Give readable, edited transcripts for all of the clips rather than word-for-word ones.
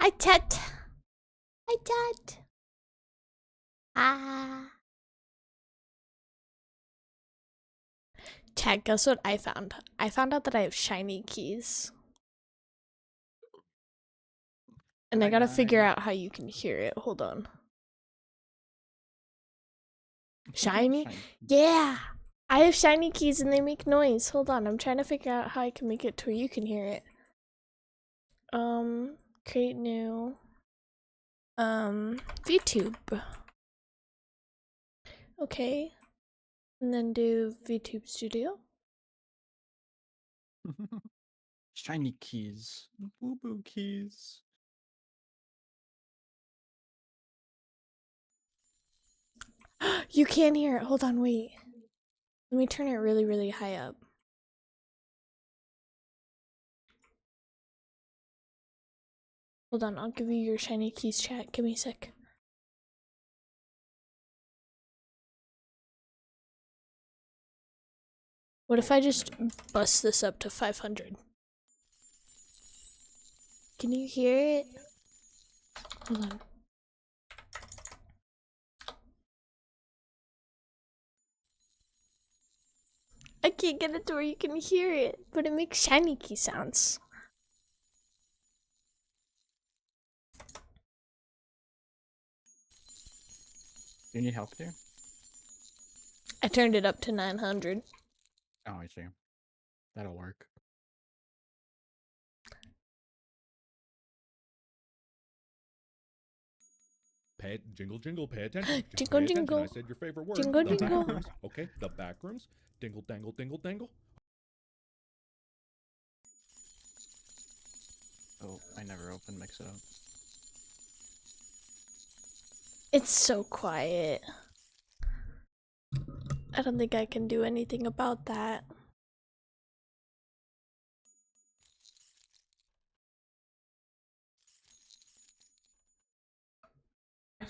Hi, chat. Hi, chat. Ah. Chat, guess what I found? I found out that I have shiny keys. And I gotta figure out how you can hear it. Hold on. Shiny? Yeah! I have shiny keys and they make noise. Hold on, I'm trying to figure out how I can make it to where you can hear it. Create new. VTube. Okay. And then do VTube Studio. Shiny keys. Boo boo keys. You can't hear it. Hold on, wait. Let me turn it really, really high up. Hold on, I'll give you your shiny keys, chat. Give me a sec. What if I just bust this up to 500? Can you hear it? Hold on. I can't get it to where you can hear it, but it makes shiny key sounds. Do you need help there? I turned it up to 900. Oh, I see. That'll work. Jingle, jingle, pay attention. Jingle, pay jingle. Attention. I said your favorite word. Jingle, the jingle. back rooms. Okay, the back rooms. Dingle, dangle, dingle, dangle. Oh, I never opened Mix It Up. It's so quiet. I don't think I can do anything about that.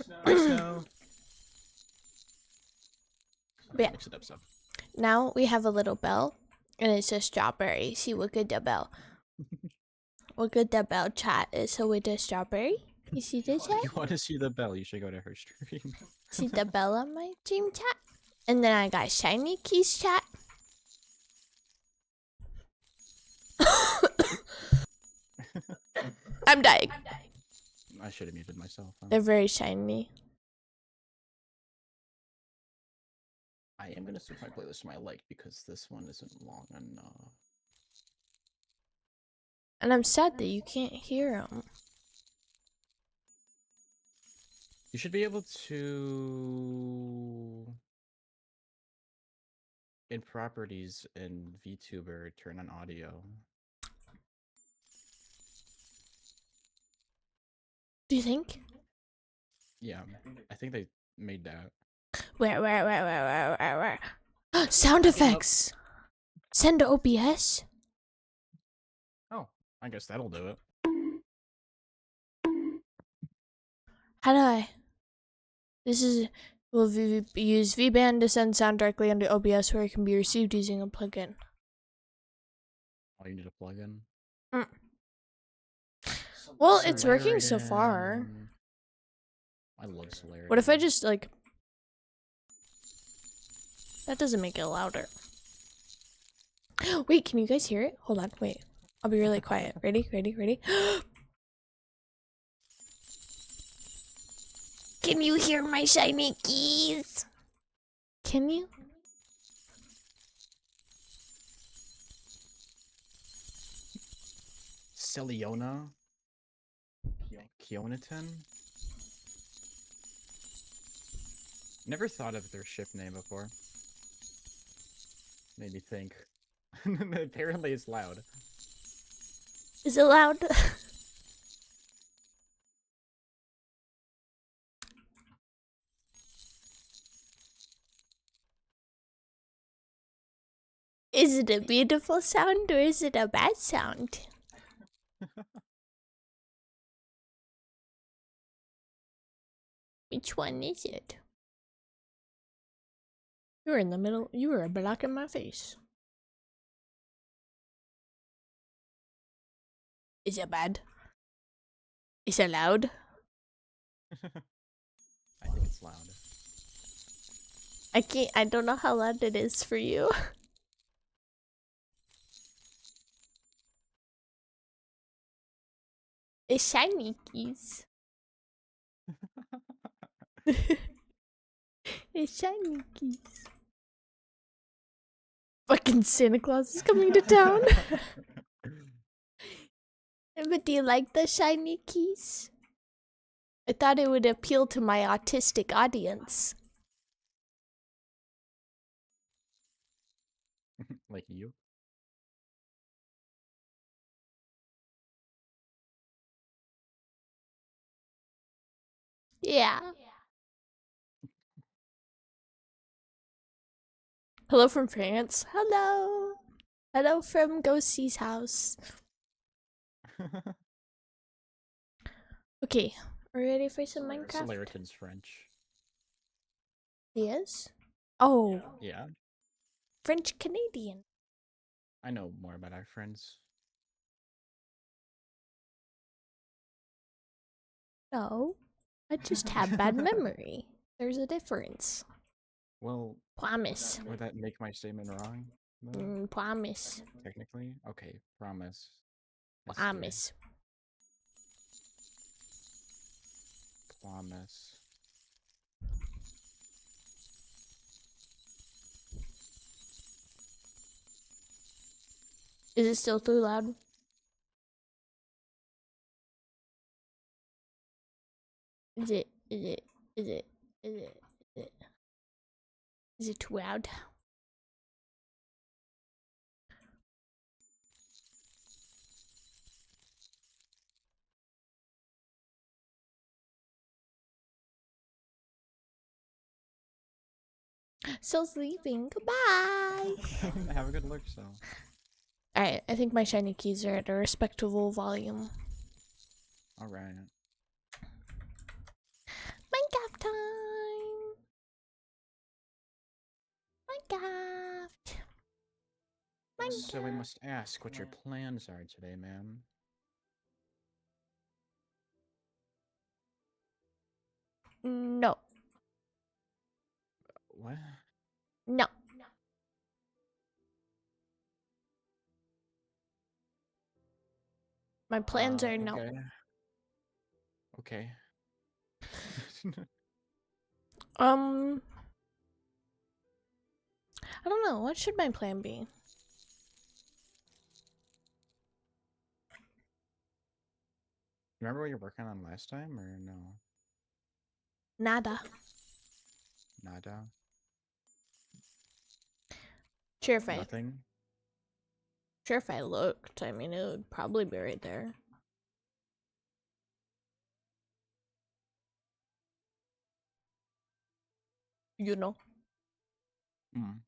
No. Yeah. Mix It Up stuff. Now we have a little bell, and it says strawberry. See what good the bell. What good the bell chat is. So with the strawberry, you see this chat? You want to see the bell? You should go to her stream. See the bell on my stream chat? And then I got shiny keys chat. I'm dying. I should have muted myself. Huh? They're very shiny. I am gonna switch my playlist to my like because this one isn't long enough. And I'm sad that you can't hear them. You should be able to, in properties in VTuber, turn on audio. Do you think? Yeah, I think they made that. Where? Sound effects! Send to OBS? Oh, I guess that'll do it. How do I? This is... We'll use VBand to send sound directly onto OBS where it can be received using a plugin. Oh, you need a plugin? Well, it's working so far. I love Solarium. What if I just, like... That doesn't make it louder. Wait, can you guys hear it? Hold on, wait. I'll be really quiet. Ready? Can you hear my shiny keys? Can you? Celiona? Keonaton? Never thought of their ship name before. Made me think. Apparently it's loud. Is it loud? Is it a beautiful sound or is it a bad sound? Which one is it? You were in the middle. You were blocking my face. Is it bad? Is it loud? I think it's loud. I don't know how loud it is for you. It's shiny keys. It's shiny keys. Fucking Santa Claus is coming to town. But do you like the shiny keys? I thought it would appeal to my autistic audience. Like you? Yeah. Hello from France. Hello. Hello from Ghostie's house. Okay, are we ready for some Minecraft? Samaritan's French. Yes. Oh, Yeah, French Canadian. I know more about our friends. No, I just have bad memory. There's a difference. Well, Promise. would that make my statement wrong? though? Promise. Technically? Okay, promise. That's good. Promise. Promise. Is it still too loud? Is it? Is it? Is it? Is it? Is it? Is it too loud? Soul's leaving. Goodbye. Have a good look, so. Alright, I think my shiny keys are at a respectable volume. Alright. Minecraft time! Minecraft! So we must ask what your plans are today, ma'am. No. What? No. My plans are no. Okay. Okay. I don't know. What should my plan be? Remember what you're working on last time, or no? Nada. Nada? Sure if I Nothing? looked, I mean it would probably be right there. You know. Mm.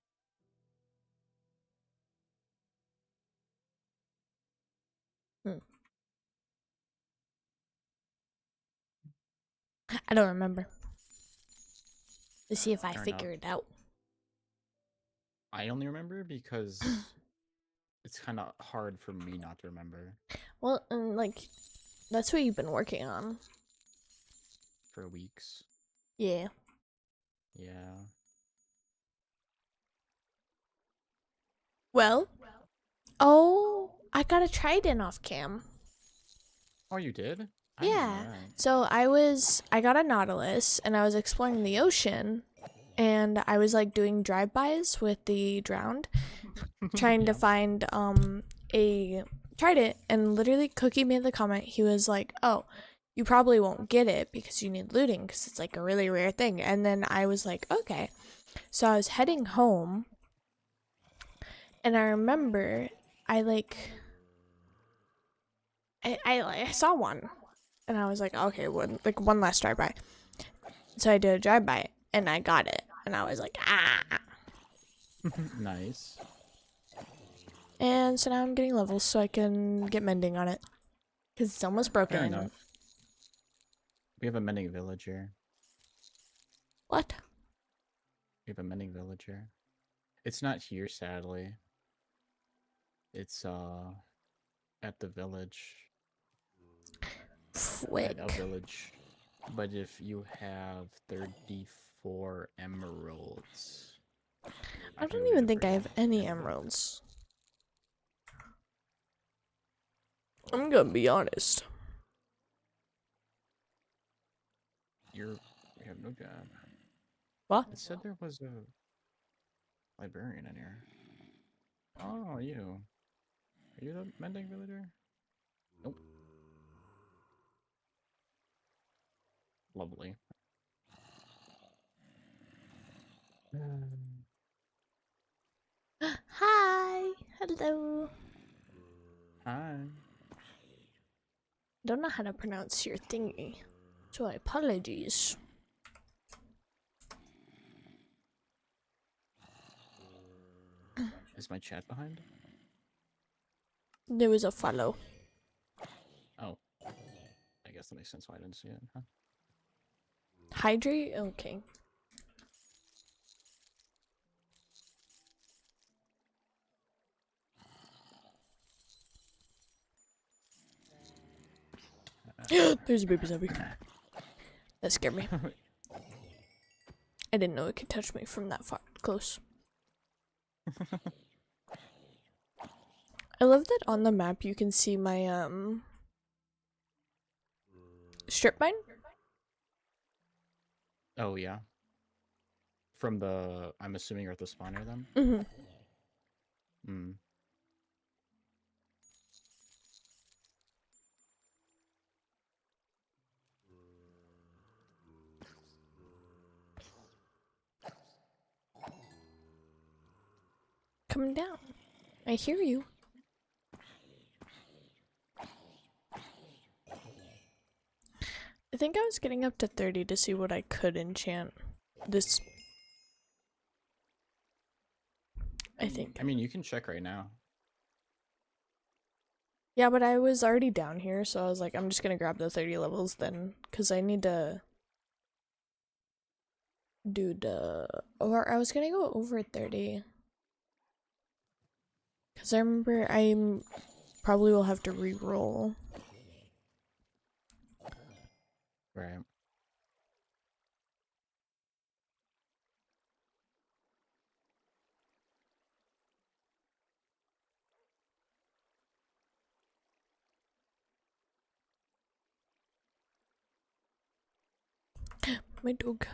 I don't remember. Let's see if I Fair figure it out. I only remember because it's kind of hard for me not to remember Well, and like, that's what you've been working on. for weeks. Yeah. Yeah. Well. Oh, I got a trident off cam. Oh, you did? I didn't know Yeah. that. So I got a Nautilus and I was exploring the ocean and I was like doing drive-bys with the drowned, trying to Yeah. find a trident, and literally Cookie made the comment. He was like, "Oh, you probably won't get it because you need looting because it's like a really rare thing." And then I was like, "Okay." So I was heading home and I remember I saw one and I was like, "Okay, one last drive-by." So I did a drive-by and I got it and I was like, "Ah." Nice. And so now I'm getting levels so I can get mending on it. Because it's almost broken. Fair enough. We have a mending villager. What? We have a mending villager. It's not here, sadly. It's at the village. Fwick. at a village. But if you have 34 emeralds, I can don't loot even it think for I you have any and book. emeralds. I'm gonna be honest. You have no job. What? It said there was a librarian in here. Oh, you. Are you the mending villager? Nope. Lovely. Hi. Hello. Hi. Don't know how to pronounce your thingy, so apologies. Is my chat behind? There was a follow. Oh. I guess that makes sense why I didn't see it, huh? Hydrate? Okay. There's a baby zombie. That scared me. I didn't know it could touch me from that far close. I love that on the map you can see my strip mine. Oh, yeah. From the, I'm assuming you're at the spawner then? Mm-hmm. Hmm. Come down. I hear you. I think I was getting up to 30 to see what I could enchant. This. I think. I mean, you can check right now. Yeah, but I was already down here, so I was like, I'm just gonna grab the 30 levels then, because I need to do the. Or I was gonna go over 30. Because I remember I probably will have to re-roll. Right. My dog.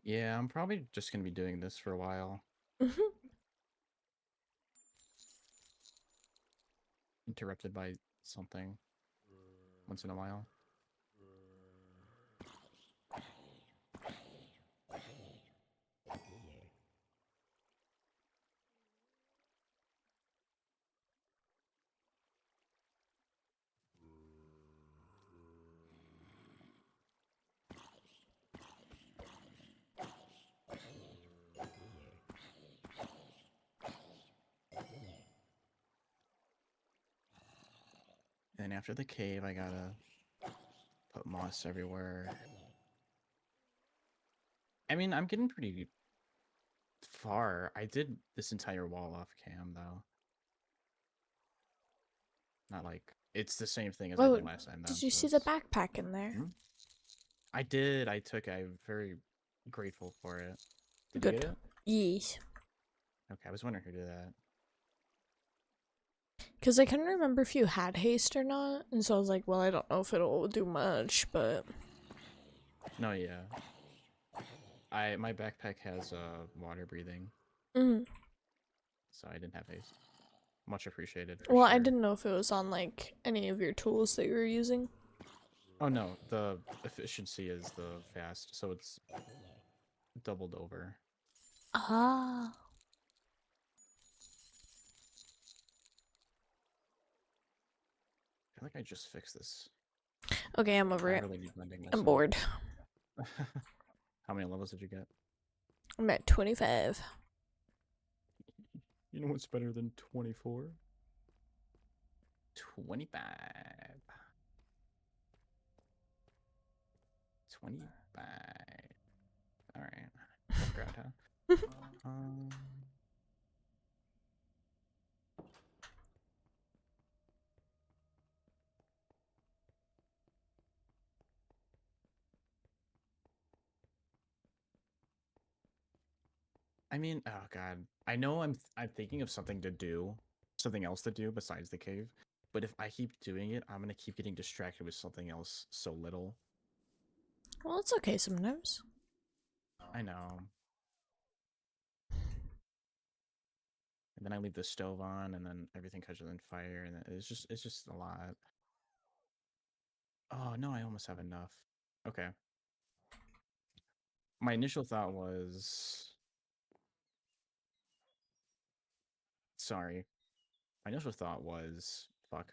Yeah, I'm probably just gonna be doing this for a while. Interrupted by something once in a while. And after the cave, I gotta put moss everywhere. I mean, I'm getting pretty far. I did this entire wall off cam, though. Not like it's the same thing as I Oh, did last time, though. did you so see the it's- backpack in there? Hmm? I did. I took it. I'm very grateful for it. Did Good. you get it? Yes. Okay, I was wondering who did that. Because I couldn't remember if you had haste or not, and so I was like, well, I don't know if it'll do much, but... No, yeah. My backpack has water breathing, Mm. so I didn't have haste. Much appreciated. Well, I sure. didn't know if it was on, like, any of your tools that you were using. Oh no, the efficiency is the fast, so it's doubled over. Ah. I feel like I just fixed this. Okay, I'm over I it. really need blending I'm myself. bored. How many levels did you get? I'm at 25. You know what's better than 24? 25. 25. Alright. Background, huh? Um, I mean, oh god. I know I'm thinking of something to do, something else to do besides the cave. But if I keep doing it, I'm gonna keep getting distracted with something else so little. Well, it's okay sometimes. I know. And then I leave the stove on, and then everything catches on fire, and it's just a lot. Oh no, I almost have enough. Okay. My initial thought was sorry. My initial thought was fuck.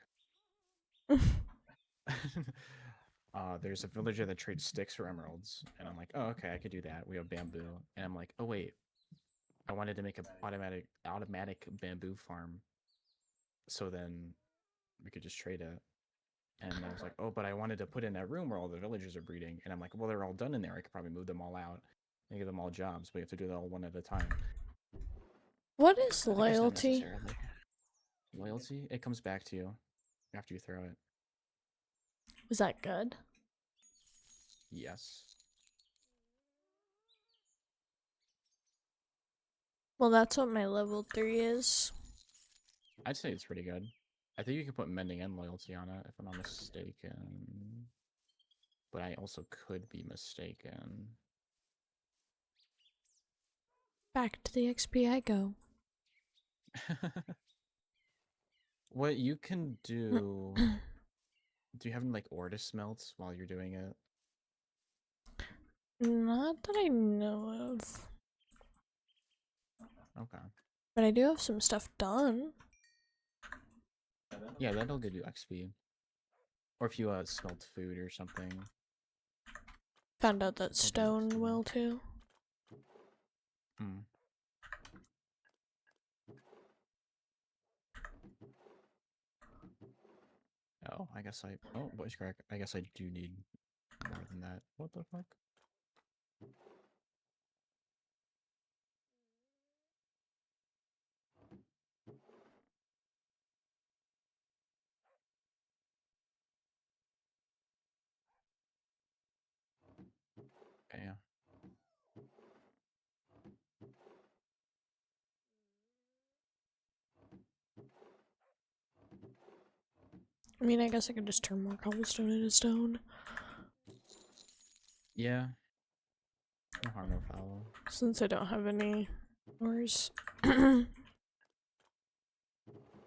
There's a villager that trades sticks for emeralds, and I'm like, oh okay, I could do that. We have bamboo, and I'm like, oh wait, I wanted to make an automatic bamboo farm, so then we could just trade it. And I was like, oh, but I wanted to put in that room where all the villagers are breeding, and I'm like, well, they're all done in there. I could probably move them all out and give them all jobs, but you have to do that all one at a time. What is I guess not loyalty? necessarily. Loyalty? It comes back to you after you throw it. Was that good? Yes. Well, that's what my level 3 is. I'd say it's pretty good. I think you can put mending and loyalty on it, if I'm not mistaken. But I also could be mistaken. Back to the XP I go. What you can do... Do you have any, like, ore to smelt while you're doing it? Not that I know of. Okay. But I do have some stuff done. Yeah, that'll give you XP. Or if you smelt food or something. Found out that That'll do stone XP. will too. Hmm. Oh, I guess I... Oh, voice crack. I guess I do need more than that. What the fuck? Okay, yeah. I mean, I guess I could just turn more cobblestone into stone. Yeah. No harm, no foul. Since I don't have any ores.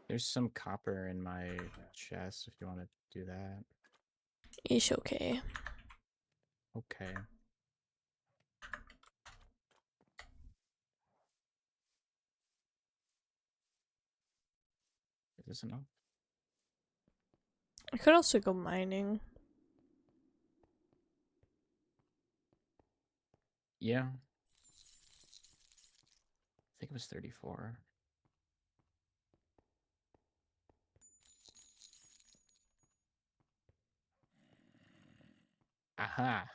There's some copper in my chest if you want to do that. Ish okay. Okay. Is this enough? I could also go mining. Yeah. I think it was 34. Aha!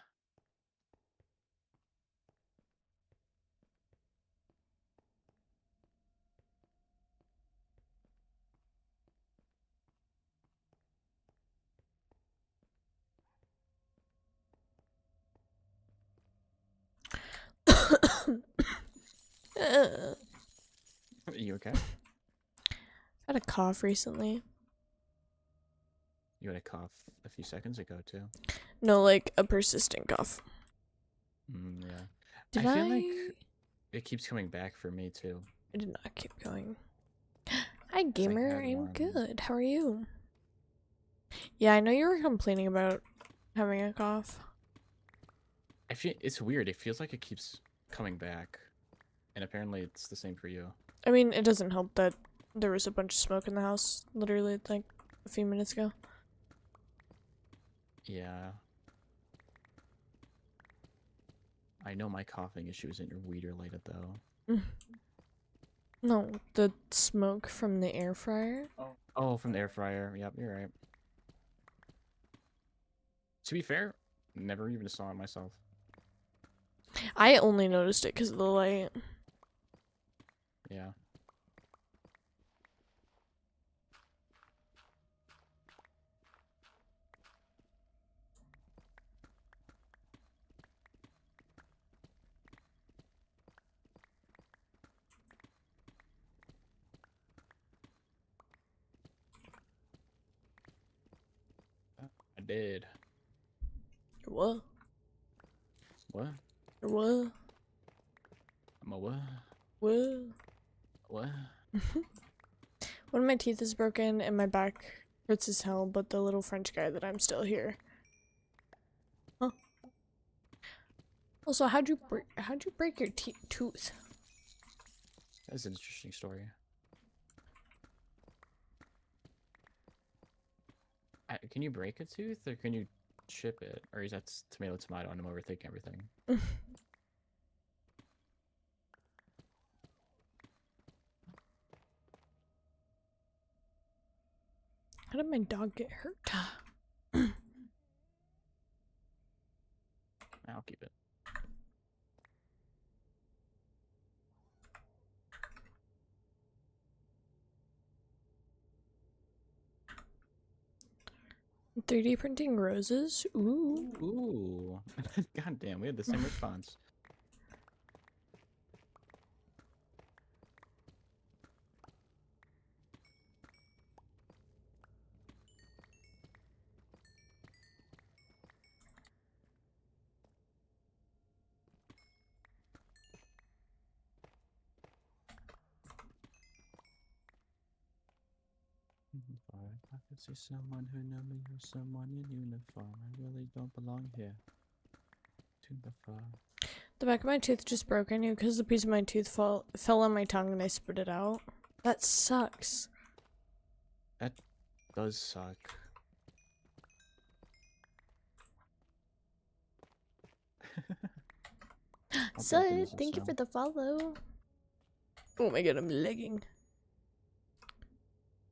I've You okay? had a cough recently. You had a cough a few seconds ago, too. No, like a persistent cough. Yeah. Did I feel like it keeps coming back for me, too. I did not keep going. Hi, 'Cause I gamer. had I'm one- good. How are you? Yeah, I know you were complaining about having a cough. I feel it's weird. It feels like it keeps coming back. And apparently it's the same for you. I mean, it doesn't help that there was a bunch of smoke in the house literally like a few minutes ago. Yeah. I know my coughing issue isn't weed related, though. No, the smoke from the air fryer. Oh, from the air fryer. Yep, you're right. To be fair, never even saw it myself. I only noticed it because of the light. Yeah. I did. What? What? What? I'm a what? What? What? One of my teeth is broken and my back hurts as hell, but the little French guy that I'm still here. Huh? Also, how'd you break your tooth? That's an interesting story. Can you break a tooth, or can you chip it? Or is that tomato tomato and I'm overthinking everything? How did my dog get hurt? I'll keep it. $3D printing roses? Ooh. Ooh. God damn, we had the same response. If I could see someone who knew me or someone in uniform, I really don't belong here. To the far. The back of my tooth just broke. I knew because the piece of my tooth fell on my tongue and I spit it out. That sucks. That does suck. So, thank you for the follow. Oh my god, I'm lagging.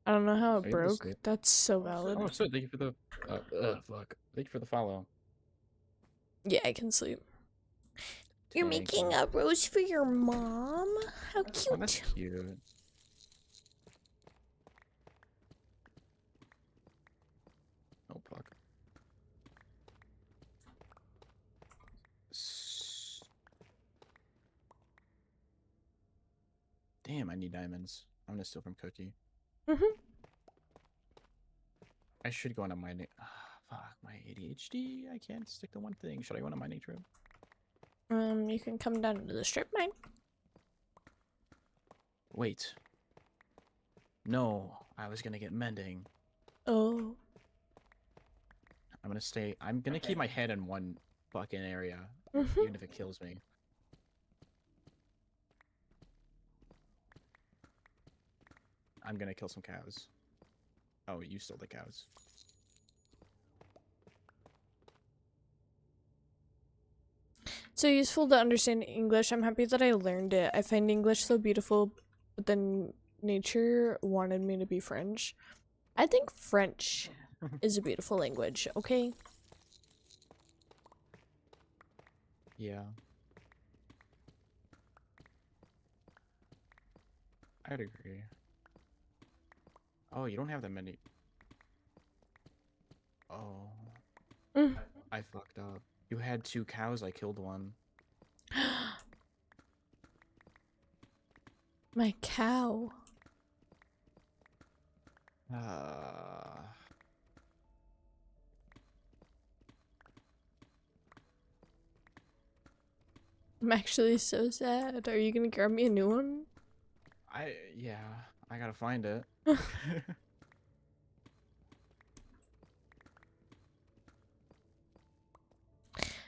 I don't know how it broke. That's so valid. Oh, so thank you for the fuck. Thank you for the follow. Yeah, I can sleep. You're making a rose for your mom? How cute. Oh, that's cute. Oh, fuck. Damn, I need diamonds. I'm gonna steal from Cookie. I should go on a mining. Fuck, my ADHD. I can't stick to one thing. Should I go on a mining trip? You can come down to the strip mine. Wait. No, I was gonna get mending. Oh. I'm gonna stay. I'm gonna keep my head in one fucking area, even if it kills me. I'm gonna kill some cows. Oh, you stole the cows. So useful to understand English. I'm happy that I learned it. I find English so beautiful, but then nature wanted me to be French. I think French is a beautiful language, okay? Yeah. I'd agree. Oh, you don't have that many. Oh. I fucked up. You had 2 cows, I killed one. My cow. I'm actually so sad. Are you gonna grab me a new one? Yeah, I gotta find it.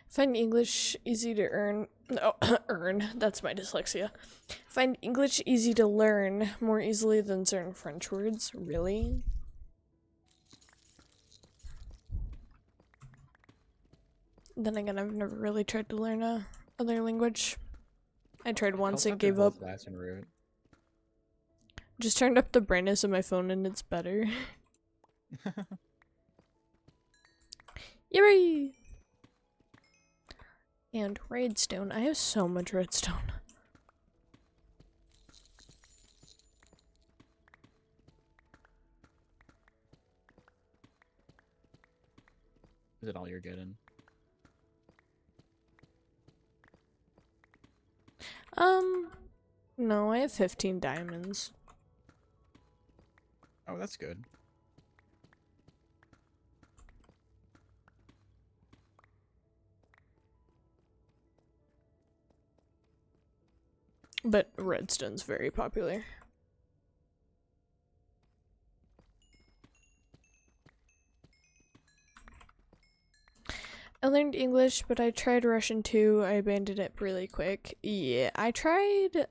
Find English easy to earn. No, earn. That's my dyslexia. Find English easy to learn more easily than certain French words. Really? Then again, I've never really tried to learn a other language. I tried once and gave up. Latin root. Just turned up the brightness of my phone and it's better. Yay! And redstone. I have so much redstone. Is it all you're getting? No, I have 15 diamonds. Oh, that's good. But redstone's very popular. I learned English, but I tried Russian too. I abandoned it really quick. Yeah, I tried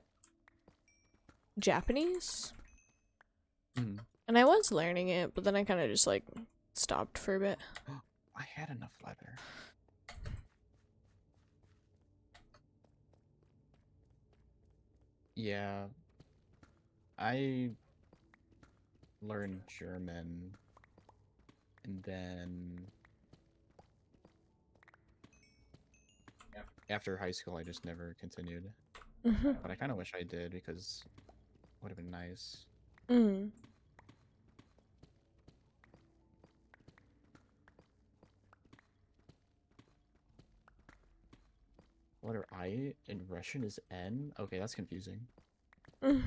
Japanese. Mhm. And I was learning it, but then I kind of just like stopped for a bit. I had enough leather. Yeah. I learned German and then after high school I just never continued. But I kind of wish I did because it would have been nice. Mm. Letter I in Russian is N? Okay, that's confusing. Mm.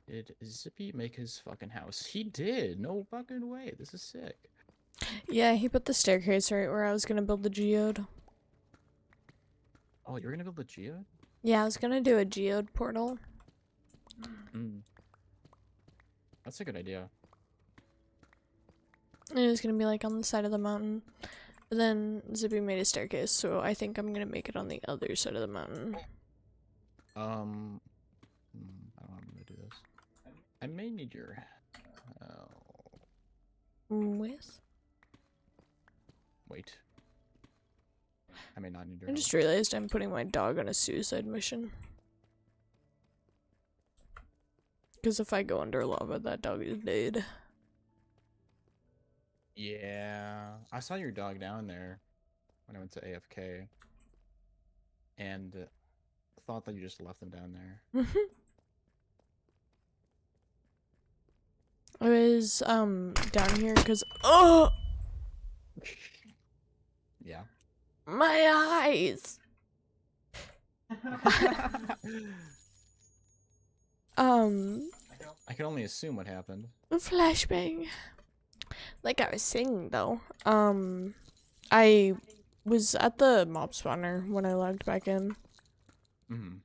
Did Zippy make his fucking house? He did! No fucking way! This is sick. Yeah, he put the staircase right where I was gonna build the geode. Oh, you're gonna build the geode? Yeah, I was gonna do a geode portal. Mm. That's a good idea. And it was gonna be like on the side of the mountain. But then Zippy made a staircase, so I think I'm gonna make it on the other side of the mountain. I don't know how I'm gonna do this. I may need your help. With? Wait. I may not need your I help. just realized I'm putting my dog on a suicide mission. Because if I go under lava, that dog is dead. Yeah. I saw your dog down there when I went to AFK. And thought that you just left him down there. I was, down here because, oh! Yeah. My eyes! I can only assume what happened. Flashbang. Like I was saying, though, I was at the mob spawner when I logged back in. Mm-hmm.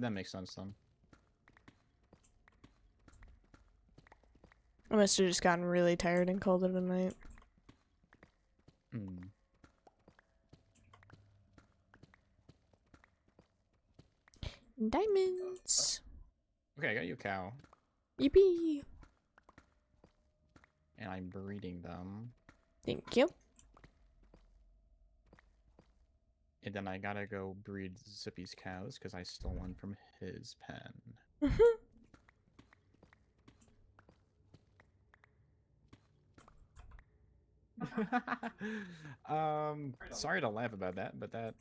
That makes sense then. I must have just gotten really tired and called it a night. Mm. Diamonds! Okay, I got you a cow. Yippee! And I'm breeding them. Thank you. And then I gotta go breed Zippy's cows because I stole one from his pen. Sorry to laugh about that, but that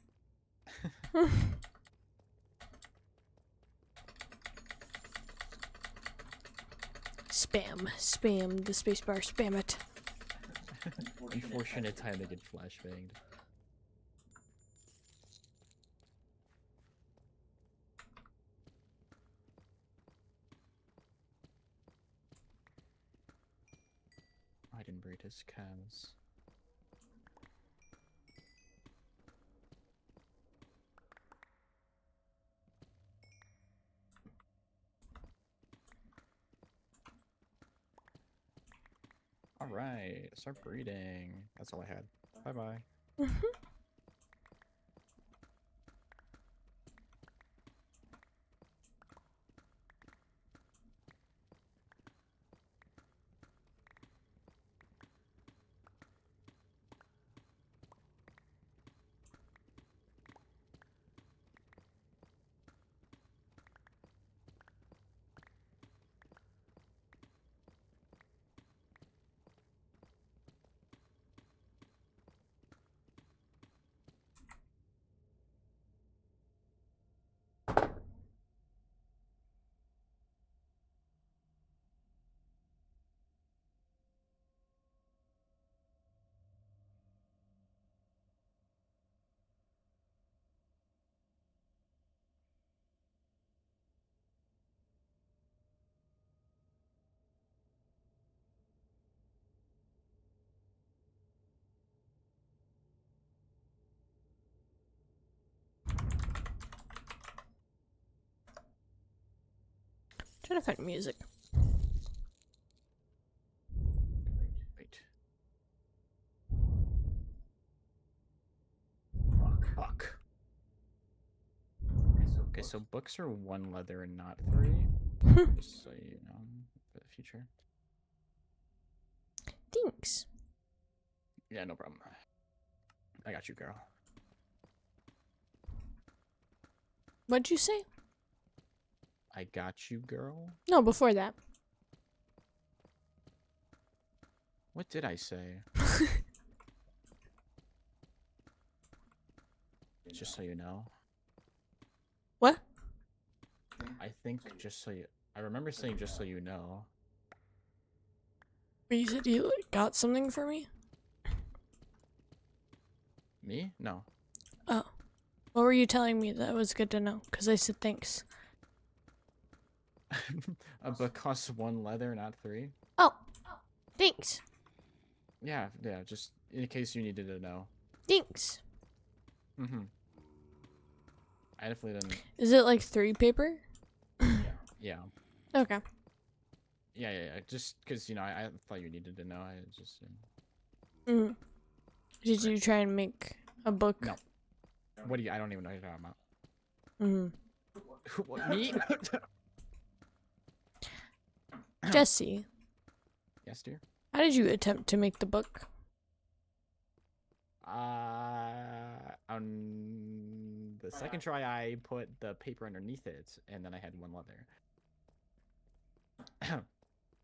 Spam the spacebar, spam it. unfortunate time to get flashbanged. I didn't breed his cows. Alright, start breeding. That's all I had. Bye-bye. trying to find music. Wait. Fuck. Okay, so books are 1 leather and not 3. Just so you know, for the future. Thanks. Yeah, no problem. I got you, girl. What'd you say? I got you, girl. No, before that. What did I say? Just so you know. What? I think just so you. I remember saying just so you know. You said you like, got something for me? Me? No. Oh. What were you telling me that was good to know? Because I said thanks. A book costs 1 leather, not 3. Oh. Thanks. Yeah, just in case you needed to know. Thanks. Mm-hmm. I definitely didn't. Is it like 3 paper? Yeah. Okay. Yeah. Just because, you know, I thought you needed to know. I just. Mm. Did you try and make a book? No. What do you. I don't even know what you're talking Mm. about. What, me? Jesse, Yes, dear. how did you attempt to make the book? On the second try, I put the paper underneath it, and then I had 1 leather.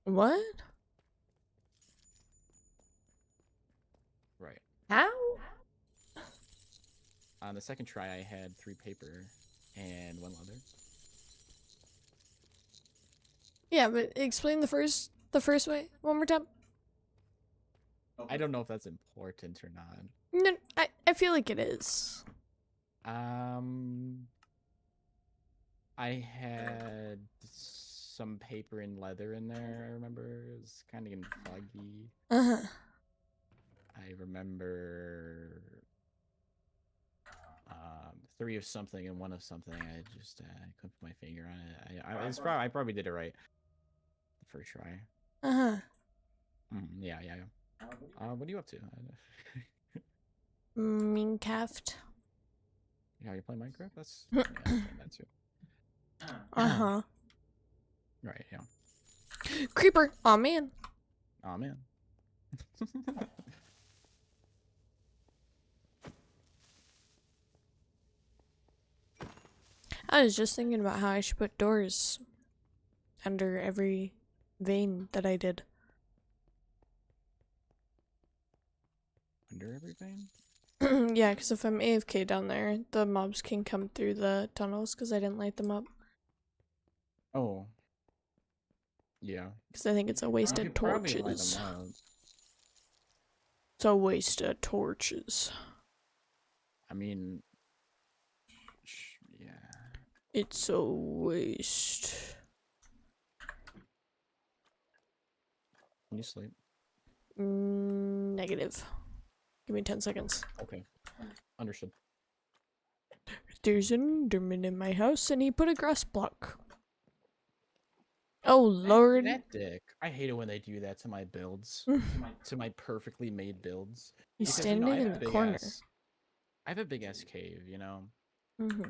What? Right. How? On the second try, I had 3 paper and 1 leather. Yeah, but explain the first way one more time. I don't know if that's important or not. No, I feel like it is. I had some paper and leather in there. I remember it was kind of getting foggy. Uh-huh. I remember 3 of something and 1 of something. I just couldn't put my finger on it. I probably did it right the first try. Uh-huh. Yeah. What are you up to? Minecraft. Yeah, you play Minecraft? That's yeah, I'm playing that too. Uh-huh. Right, yeah. Creeper. Aw, man. Oh man. I was just thinking about how I should put doors under every vein that I did. Under everything? Yeah, because if I'm AFK down there, the mobs can come through the tunnels because I didn't light them up. Oh. Yeah. Because I think it's a waste You of could probably light torches. them up. It's a waste of torches. I mean, yeah. It's a waste. Can you sleep? Negative. Give me 10 seconds. Okay. Understood. There's an Enderman in my house and he put a grass block. Oh lord. That dick. I hate it when they do that to my builds. to my perfectly made builds. He's Because, you know, standing in the corner. I have a big ass cave, you know? Mm-hmm.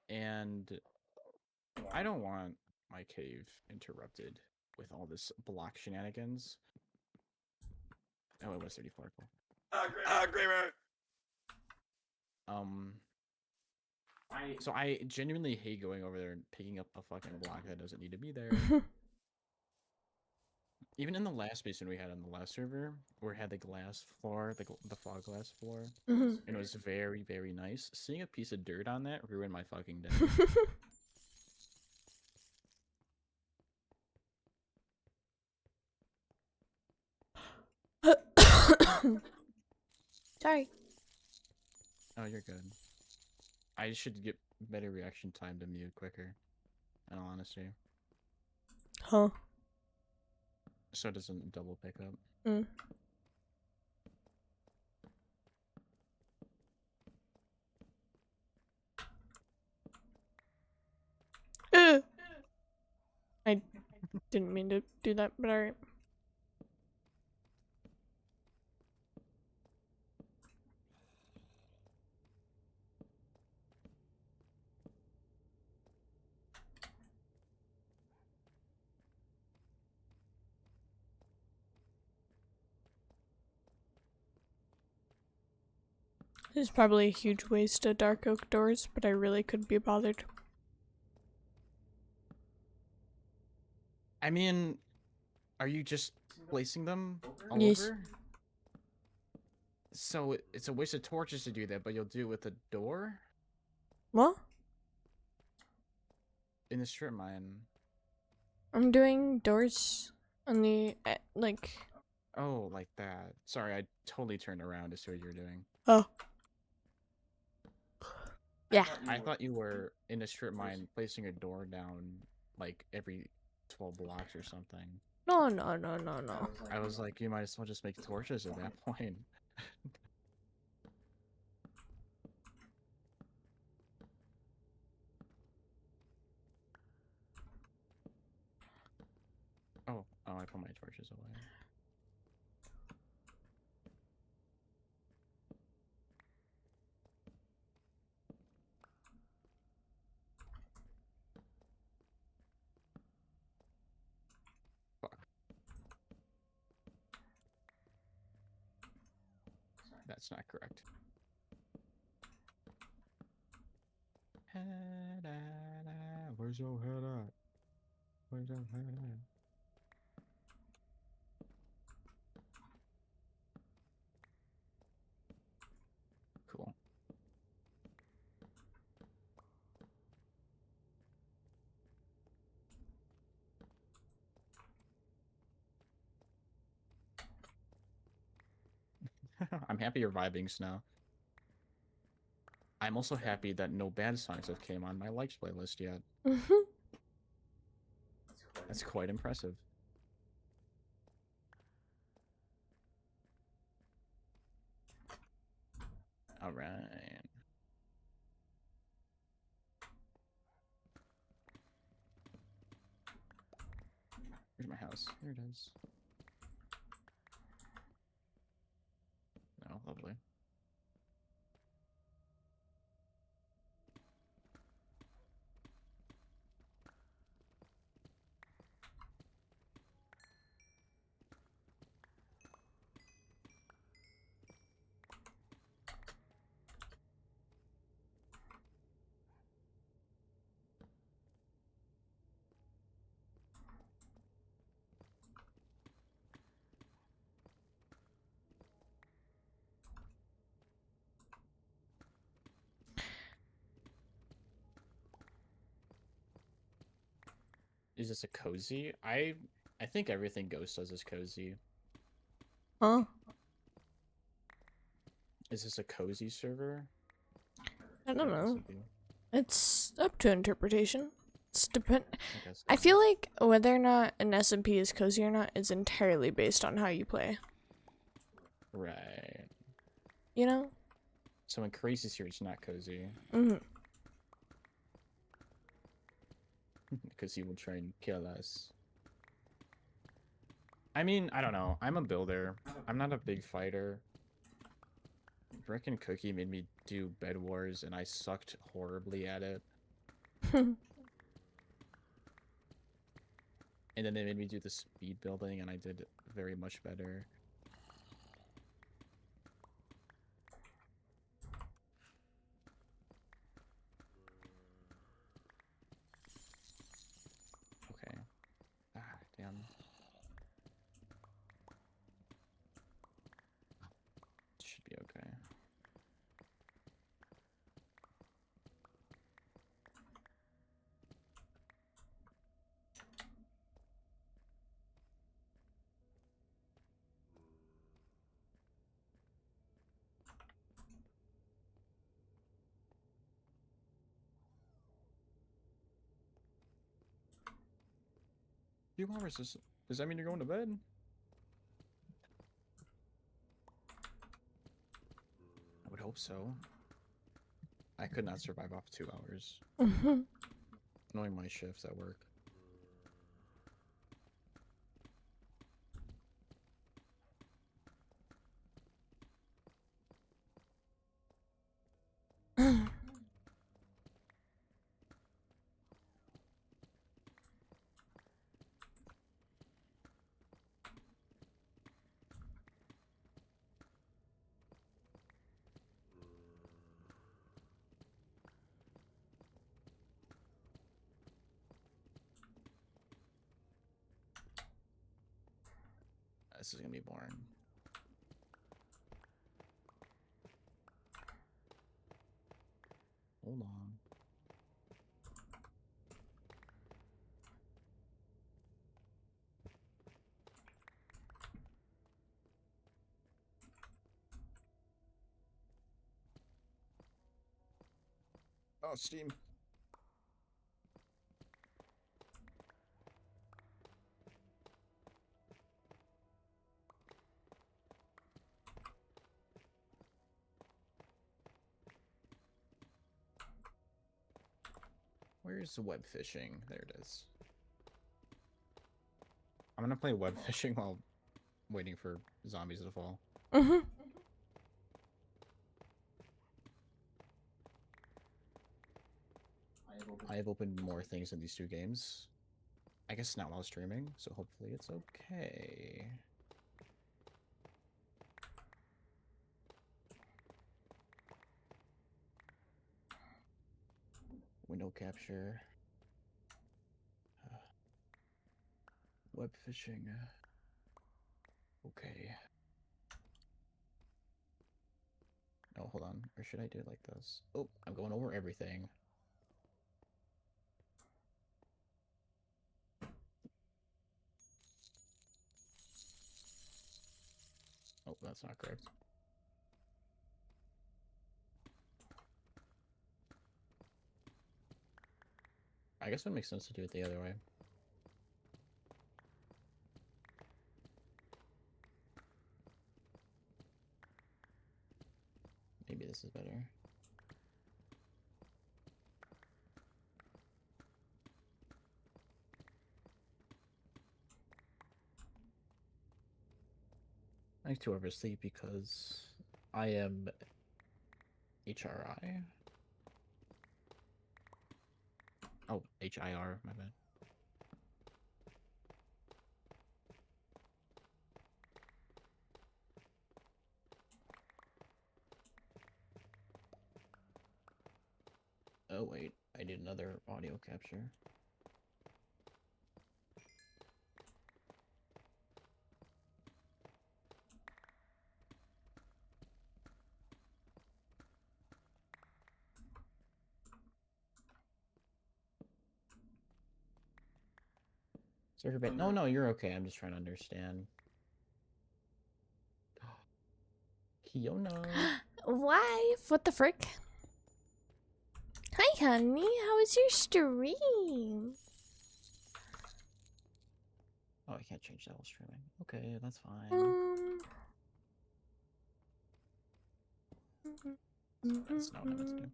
And I don't want my cave interrupted with all this block shenanigans. Oh, it was 34. Cool. Kramer! So I genuinely hate going over there and picking up a fucking block that doesn't need to be there. Even in the last basement we had on the last server, where it had the glass floor, the fog glass floor, and it was very, very nice. Seeing a piece of dirt on that ruined my fucking day. Sorry. Oh, you're good. I should get better reaction time to mute quicker, in all honesty. Huh. So it doesn't double pick up. Mm. I Didn't mean to do that, but alright. There's probably a huge waste of dark oak doors, but I really couldn't be bothered. I mean, are you just placing them all Yes. over? So it's a waste of torches to do that, but you'll do it with a door What? in the strip mine. I'm doing doors on the, like... Oh, like that. Sorry, I totally turned around to see what you were doing. Oh. Yeah. I thought you were in a strip mine placing a door down like every 12 blocks or something. No, no, no, no, no. I was like, you might as well just make torches at that point. Oh, I put my torches away. Fuck. That's not correct. Where's your head at? Where's your head at? Cool. I'm happy you're vibing, Snow. I'm also happy that no bad songs have came on my likes playlist yet. That's quite impressive. All right. Where's my house? There it is. Oh, lovely. Is this a cozy? I think everything Ghost does is cozy. Huh? Is this a cozy server? I don't Yeah, know. this would be. It's up to interpretation. It's depend. I guess I so. feel like whether or not an SMP is cozy or not is entirely based on how you play. Right. You know? So in Crazy Series, it's not cozy. Mm-hmm. Because he will try and kill us. I mean, I don't know. I'm a builder. I'm not a big fighter. Brick and Cookie made me do Bed Wars, and I sucked horribly at it. And then they made me do the speed building, and I did very much better. Okay. Ah, damn. Should be okay. Few hours. Does that mean you're going to bed? I would hope so. I could not survive off 2 hours. Mm-hmm. Knowing my shifts at work. this is gonna be boring. Hold on. Oh, Steam. Where's web fishing? There it is. I'm gonna play web fishing while waiting for zombies to fall. Mm-hmm. I have opened more things in these two games. I guess not while streaming, so hopefully it's okay. Window capture. Web fishing. Okay. No, hold on. Or should I do it like this? Oh, I'm going over everything. Oh, that's not correct. I guess it would make sense to do it the other way. Maybe this is better. I like to oversleep because I am HRI. Oh, HIR, my bad. Oh wait, I need another audio capture. Sorry for bit. No, you're okay. I'm just trying to understand. Kiona. Wife, what the frick? Hi, honey. How was your stream? Oh, I can't change that while streaming. Okay, that's fine. That's not what I meant to do.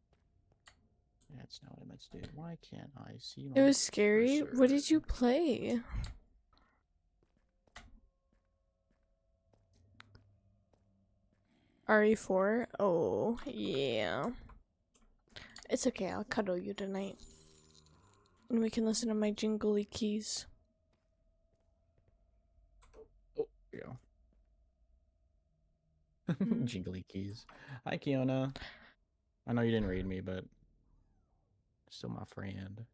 That's not what I meant to do. Why can't I see my It was scary. cursor? What did you play? RE4? Oh, yeah. It's okay, I'll cuddle you tonight. And we can listen to my jingly keys. Oh, there you go. Jingly keys. Hi, Kiona. I know you didn't read me, but still my friend.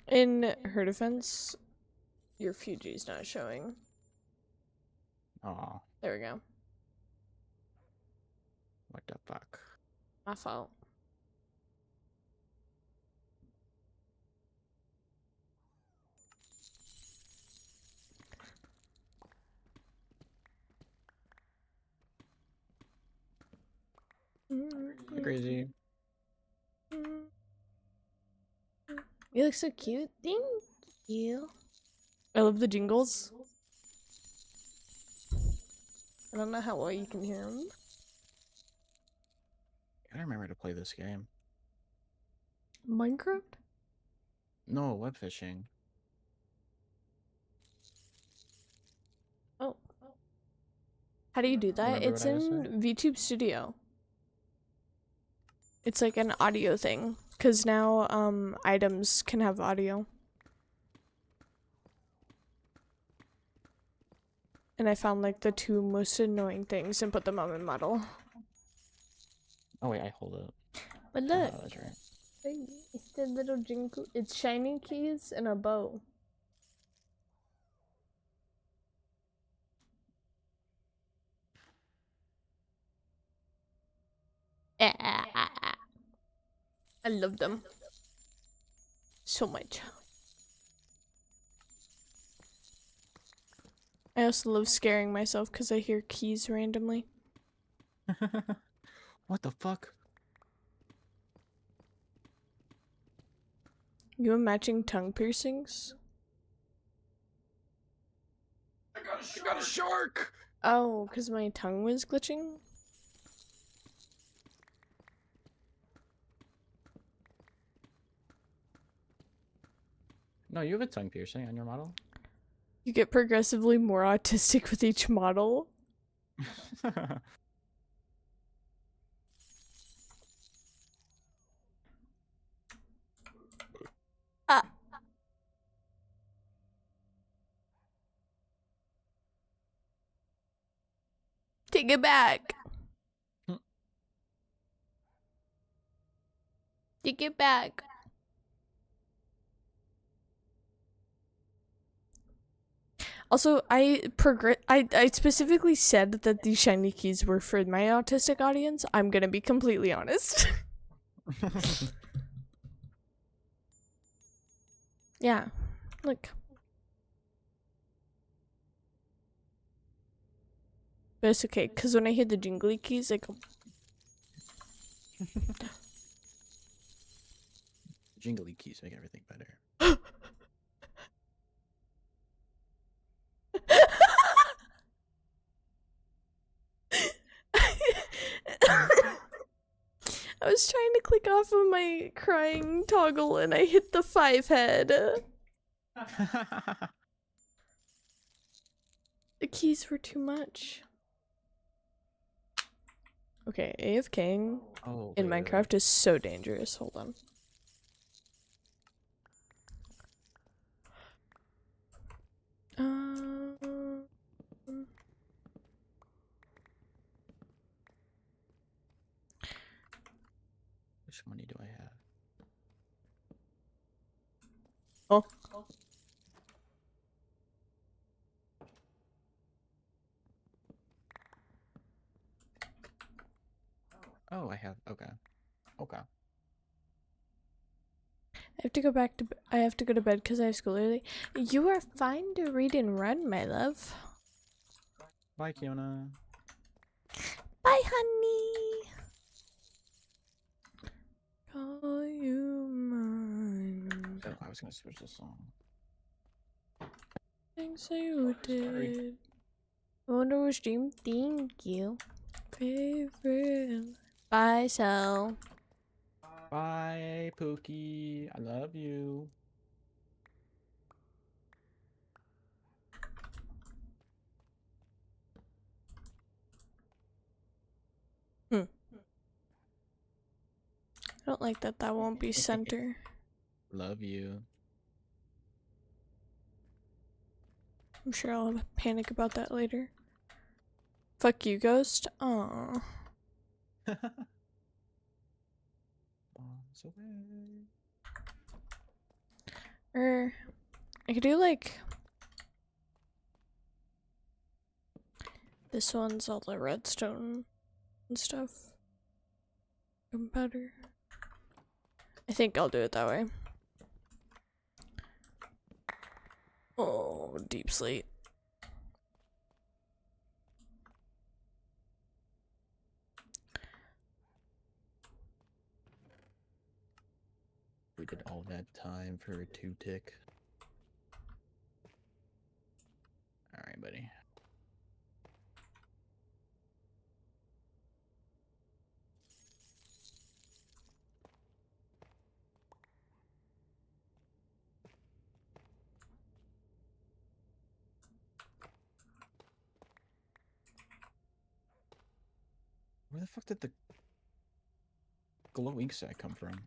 In her defense, your Fuji's not showing. Aw, There we go. what the fuck? My fault. Hi, Crazy. You look so cute. Thank you. I love the jingles. I don't know how well you can hear them. I don't remember to play this game. Minecraft? No, web fishing. Oh. How do you do that? Remember It's what I just in VTube Studio. It's like an audio thing. Because now items can have audio. And I found like the two most annoying things and put them on my model. Oh wait, I hold it. But Oh, look, that's right. it's the little jingle. It's shiny keys and a bow. I love them so much. I also love scaring myself because I hear keys randomly. What the fuck? You have matching tongue piercings? I got a shark! Oh, because my tongue was glitching? No, you have a tongue piercing on your model. You get progressively more autistic with each model. Ah. Take it back. Take it back. Also, I specifically said that these shiny keys were for my autistic audience. I'm gonna be completely honest. Yeah, look. But it's okay, because when I hear the jingly keys, I go... Jingly keys make everything better. I was trying to click off of my crying toggle and I hit the 5 head. The keys were too much. Okay, AFKing in Minecraft is so dangerous. Hold on. Which money do I have? Oh. Oh, I have. Okay. Okay. I have to go back to. I have to go to bed because I have school early. You are fine to read and run, my love. Bye, Kiona. Bye, honey. Call you mine. Oh, I was gonna switch the song. Things you did. I wonder which dream. Thank you. Favorite. Bye, Sel. Bye, Pookie. I love you. I don't like that. That won't be center. Love you. I'm sure I'll panic about that later. Fuck you, ghost. Aww. Bombs away. I could do like this one's all the redstone and stuff. Better. I think I'll do it that way. Oh, deep sleep. We did all that time for a 2-tick. Alright, buddy. Where the fuck did the glow ink sack come from?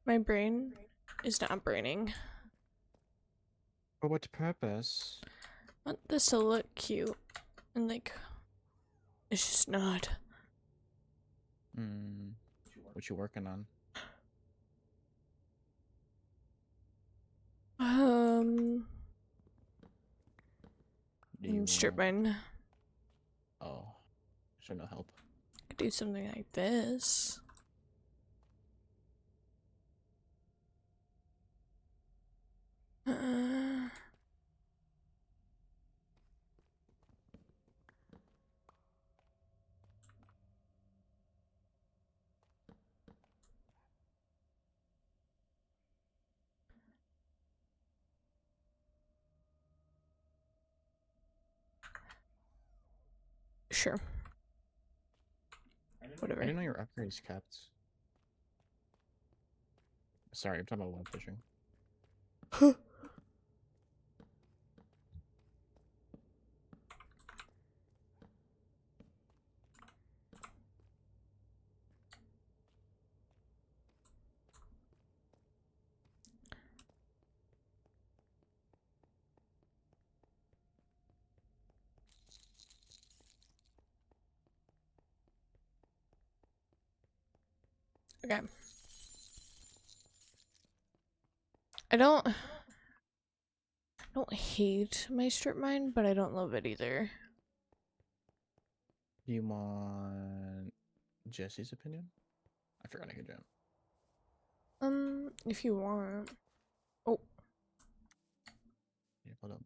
My brain is not braining. For what purpose? I want this to look cute and like It's just not. Hmm. What you working on? Do you Strip want? mine. Oh, should no help. Could do something like this. Sure. I Whatever. didn't know your upgrades kept. Sorry, I'm talking about web fishing. Okay. I don't hate my strip mine, but I don't love it either. Do you want Jesse's opinion? I forgot I could jump. If you want. Oh, Yeah, hold up.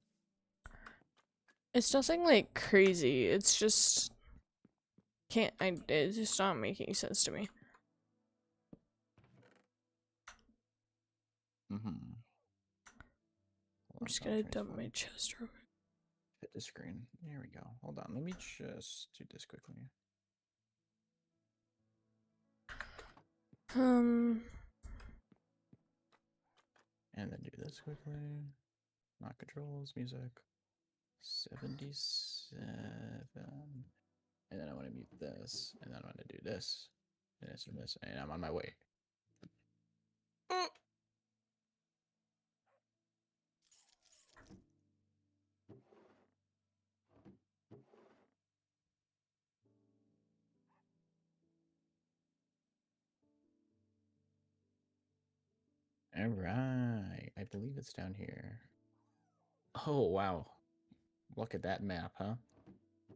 it's nothing like crazy. It's just it's just not making sense to me. Mm-hmm. I'm just gonna dump my chest real quick. Hit the screen. There we go. Hold on. Let me just do this quickly. And then do this quickly. Not controls, music. 77. And then I want to mute this. And then I want to do this. And this and this. And I'm on my way. Oh! Alright. I believe it's down here. Oh, wow. Look at that map, huh?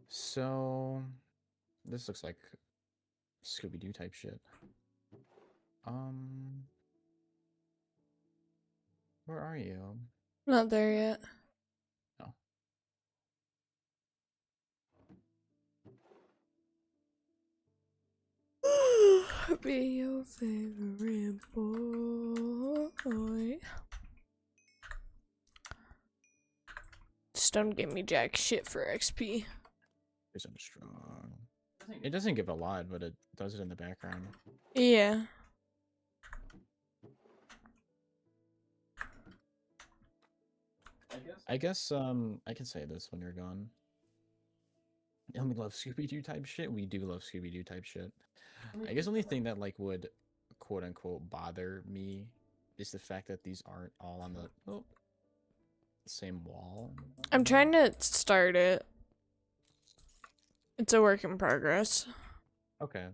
So, this looks like Scooby-Doo type shit. Where are you? Not there yet. No. Be your favorite boy. Just don't give me jack shit for XP. Isn't strong. It doesn't give a lot, but it does it in the background. Yeah. I guess I can say this when you're gone. And we love Scooby-Doo type shit. We do love Scooby-Doo type shit. I guess the only thing that like would quote unquote bother me is the fact that these aren't all on the same wall. I'm trying to start it. It's a work in progress. Okay.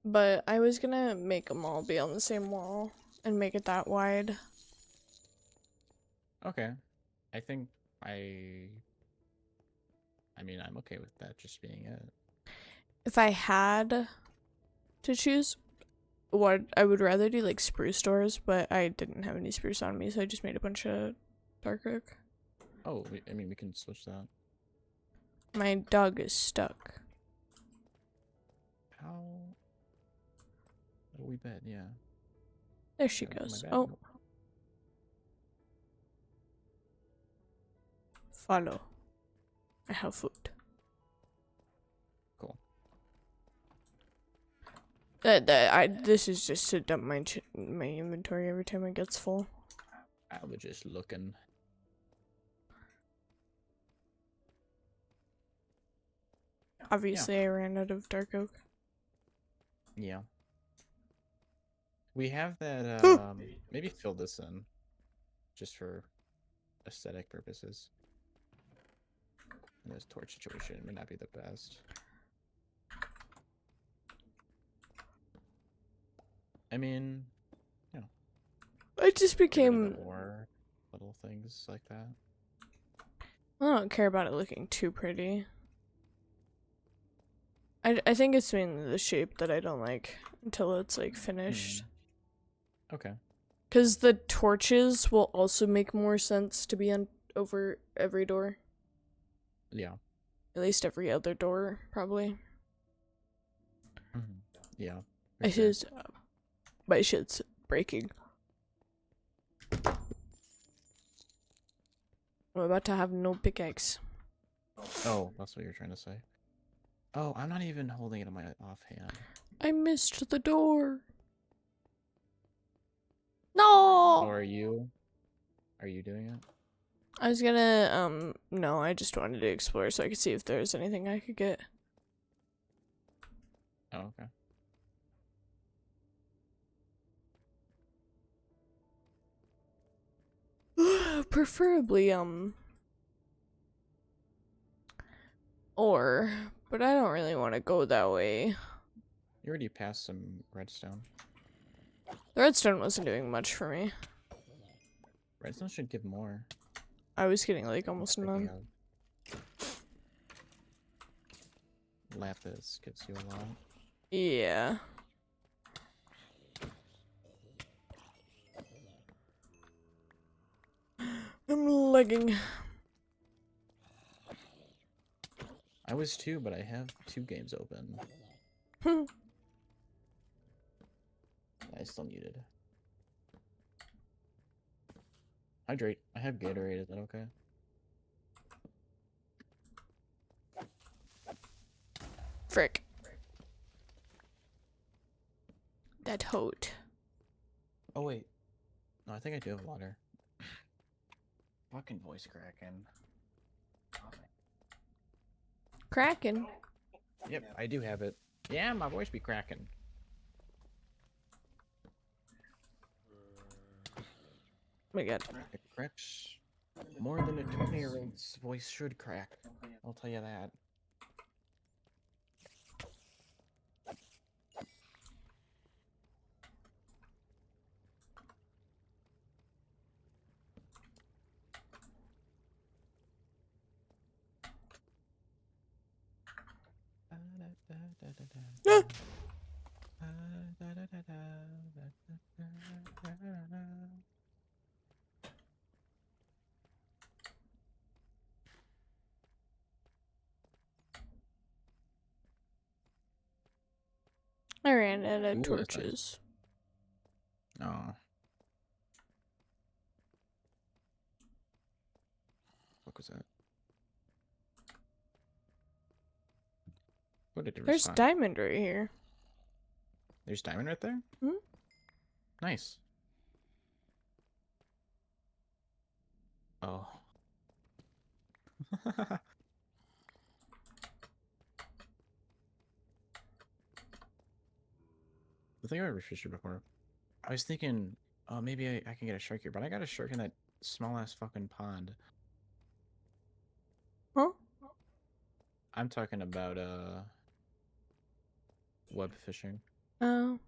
But I was gonna make them all be on the same wall and make it that wide. Okay. I think I mean, I'm okay with that just being it. If I had to choose, what I would rather do like spruce doors, but I didn't have any spruce on me, so I just made a bunch of dark oak. Oh, I mean, we can switch that. My dog is stuck. How? Oh, we bet, yeah. There she Gotta look at my goes. bag. Oh, Nope. follow. I have food. Cool. This is just to dump my inventory every time it gets full. I was just looking. Obviously, I ran out of dark oak. Yeah. We have that, maybe fill this in. Just for aesthetic purposes. This torch situation may not be the best. I mean, you know, I just get rid of became. the ore, little things like that. I don't care about it looking too pretty. I think it's mainly the shape that I don't like until it's like finished. Okay. Because the torches will also make more sense to be on over every door. Yeah. At least every other door, probably. Yeah. for I sure. should. My shit's breaking. I'm about to have no pickaxe. Oh, that's what you're trying to say. Oh, I'm not even holding it in my offhand. I missed the door. No! Or are you? Are you doing it? I was gonna, no, I just wanted to explore so I could see if there's anything I could get. Oh, okay. Preferably, ore, but I don't really want to go that way. You already passed some redstone. The redstone wasn't doing much for me. Redstone should give more. I was getting, like, almost Thinking none. of lapis gives you a lot. Yeah. I'm lagging. I was too, but I have 2 games open. I still muted. Hydrate. I have Gatorade. Is that okay? Frick. That hote. Oh wait. No, I think I do have water. Fucking voice cracking. Kraken. Yep, I do have it. Yeah, my voice be cracking. Oh my god. It cracks more than a 20-year-old's voice should crack. I'll tell you that. I ran out of Ooh, that's nice. torches. Oh. What was that? What did it There's respond? diamond right here. There's diamond right there? Hmm? Nice. Oh. The thing I refished before, I was thinking, oh, maybe I can get a shark here, but I got a shark in that small ass fucking pond. Huh? I'm talking about web fishing Oh,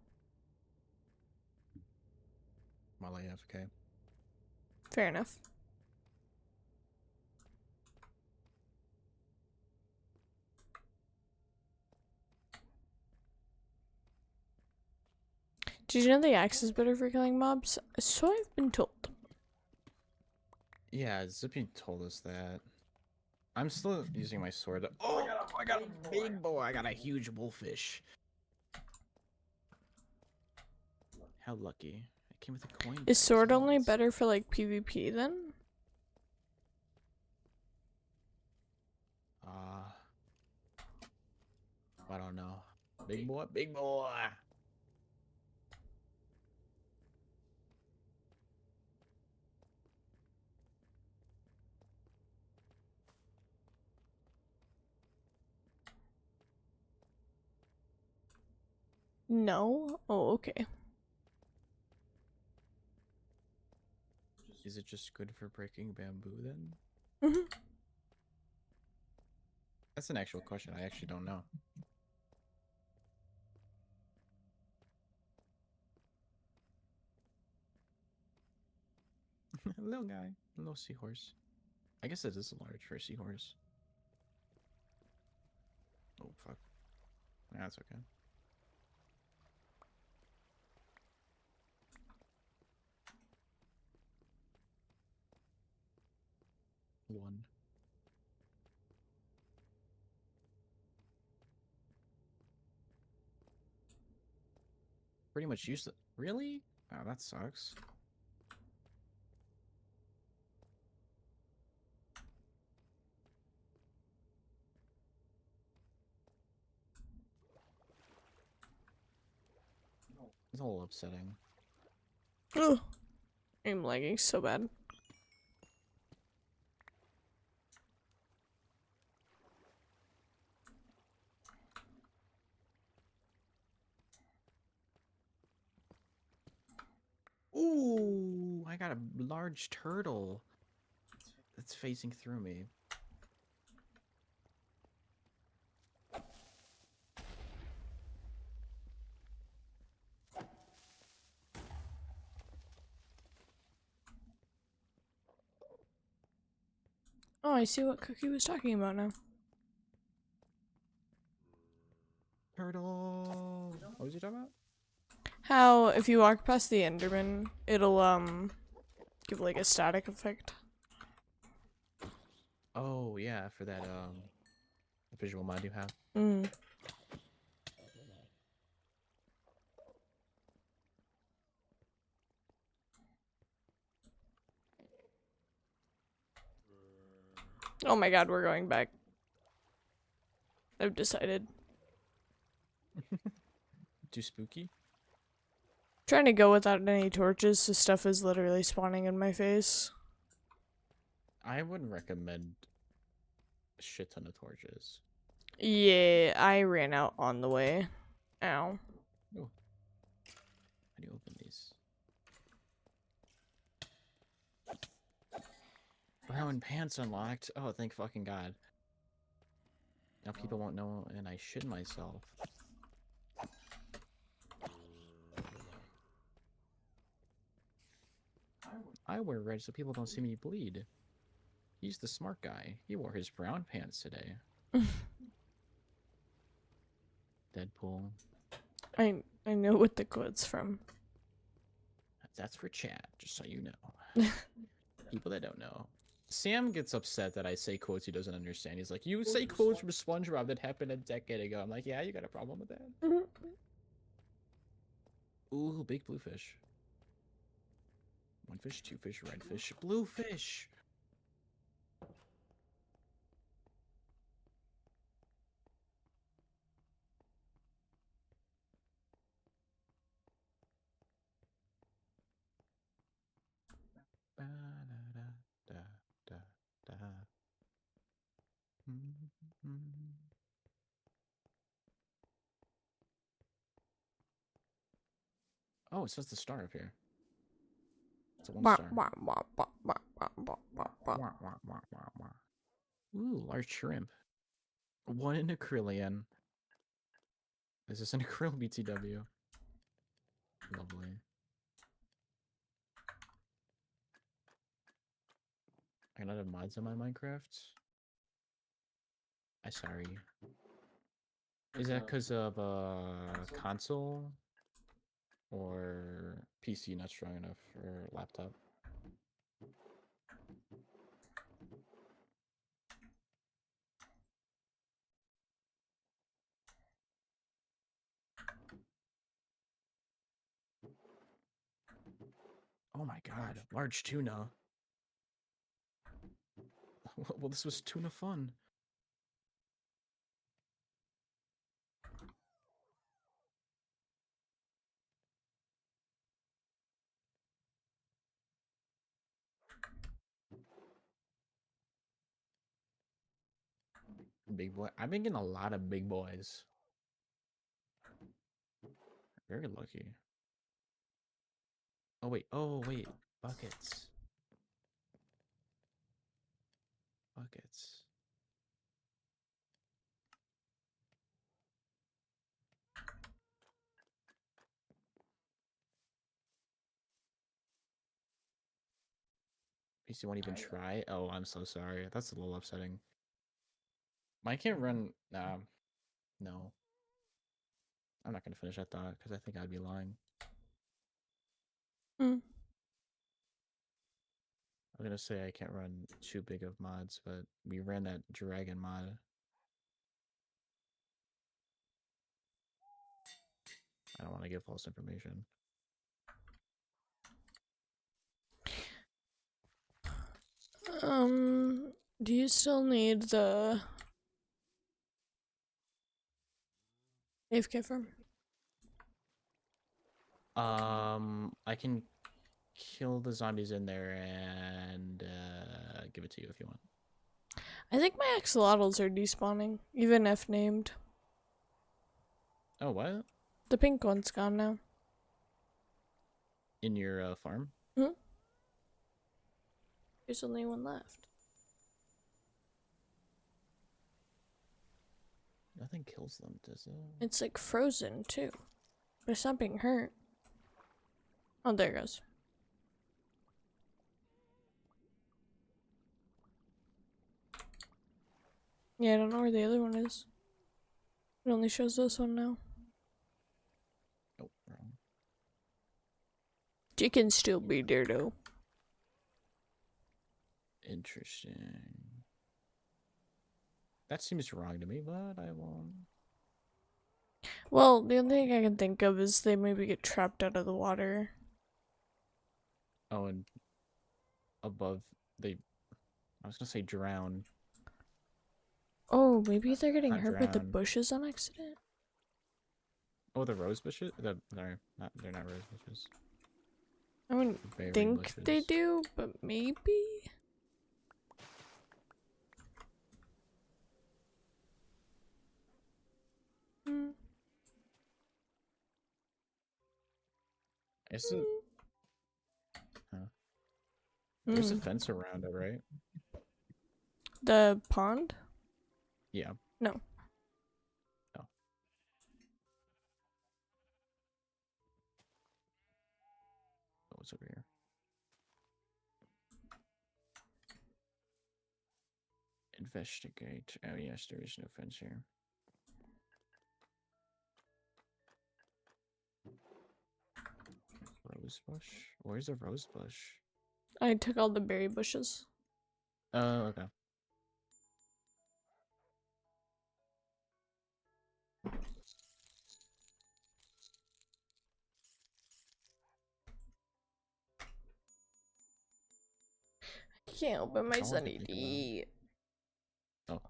while I AFK. fair enough. Did you know the axe is better for killing mobs? So I've been told. Yeah, Zippy told us that. I'm still using my sword. Oh, I got a big boy. I got a huge wolfish. How lucky. It came with a coin. Is too, sword so only it's- better for like PvP then? I don't know. Big boy, big boy. No? Oh, okay. Is it just good for breaking bamboo then? Mhm. That's an actual question. I actually don't know. Little guy, little seahorse. I guess it is large for a seahorse. Oh fuck. That's okay. One. Pretty much useless. Really? Oh, that sucks. It's a little upsetting. Ugh. I'm lagging so bad. Ooh, I got a large turtle that's facing through me. Oh, I see what Cookie was talking about now. Turtle. What was he talking about? How if you walk past the Enderman, it'll give like a static effect. Oh yeah, for that visual mod you have. Mm. Oh my god, we're going back. I've decided. Too spooky? Trying to go without any torches, so stuff is literally spawning in my face. I wouldn't recommend a shit ton of torches. Yeah, I ran out on the way. Ow. Oh. How do you open these? Brown pants unlocked. Oh, thank fucking god. Now people won't know and I shit myself. I wear red so people don't see me bleed. He's the smart guy. He wore his brown pants today. Deadpool. I know what the quote's from. That's for chat, just so you know. People that don't know. Sam gets upset that I say quotes he doesn't understand. He's like, you say quotes from SpongeBob that happened a decade ago. I'm like, yeah, you got a problem with that? Ooh, big blue fish. One fish, two fish, red fish, blue fish. Ba-da-da-da-da-da. Mhm. Oh, it says the star up here. It's a one Wah, star. wah, wah, wah, wah, wah, wah, wah, wah. Wah, wah, wah, wah, wah. Ooh, large shrimp. One in acrylian. Is this an acryl BTW? Lovely. I don't have mods on my Minecraft. I'm sorry. Is that because of console or PC not strong enough for laptop? Oh my god, large tuna. Well, this was tuna fun. Big boy. I've been getting a lot of big boys. Very lucky. Oh wait, buckets. Buckets. You won't even try? Oh, I'm so sorry. That's a little upsetting. Mine can't run. Nah, no. I'm not gonna finish that thought because I think I'd be lying. Hmm. I'm gonna say I can't run too big of mods, but we ran that dragon mod. I don't want to give false information. Do you still need the AFK farm? I can kill the zombies in there and give it to you if you want. I think my axolotls are despawning, even if named. Oh, what? The pink one's gone now. In your farm? Hmm? There's only one left. Nothing kills them, does it? It's like frozen too. But it's not being hurt. Oh, there it goes. Yeah, I don't know where the other one is. It only shows this one now. Oh, wrong. She can still be there though. Interesting. That seems wrong to me, but I won't. Well, the only thing I can think of is they maybe get trapped out of the water. Oh, and above I was gonna say drown. Oh, maybe they're getting Not hurt by the drown. bushes on accident? Oh, the rose bushes? They're not rose bushes. I wouldn't Berry think they bushes. do, but maybe? Hmm. Is it? Huh. There's a Hmm. fence around it, right? The pond? Yeah. No. Oh. Oh, it's over here. Investigate. Oh yes, there is no fence here. Rose bush? Where's a rose bush? I took all the berry bushes. Oh, okay. Can't open my That's all I can Sunny think D. about.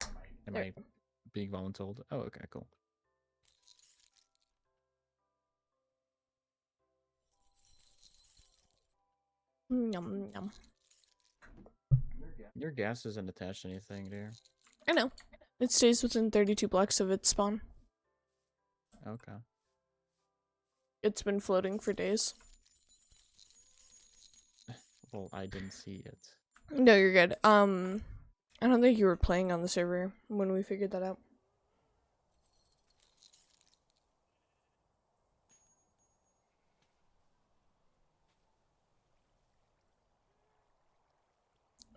Oh. Am There. I being voluntold? Oh, okay, cool. Yum yum. Your gas isn't attached to anything, dear. I know. It stays within 32 blocks of its spawn. Okay. It's been floating for days. Well, I didn't see it. No, you're good. I don't think you were playing on the server when we figured that out.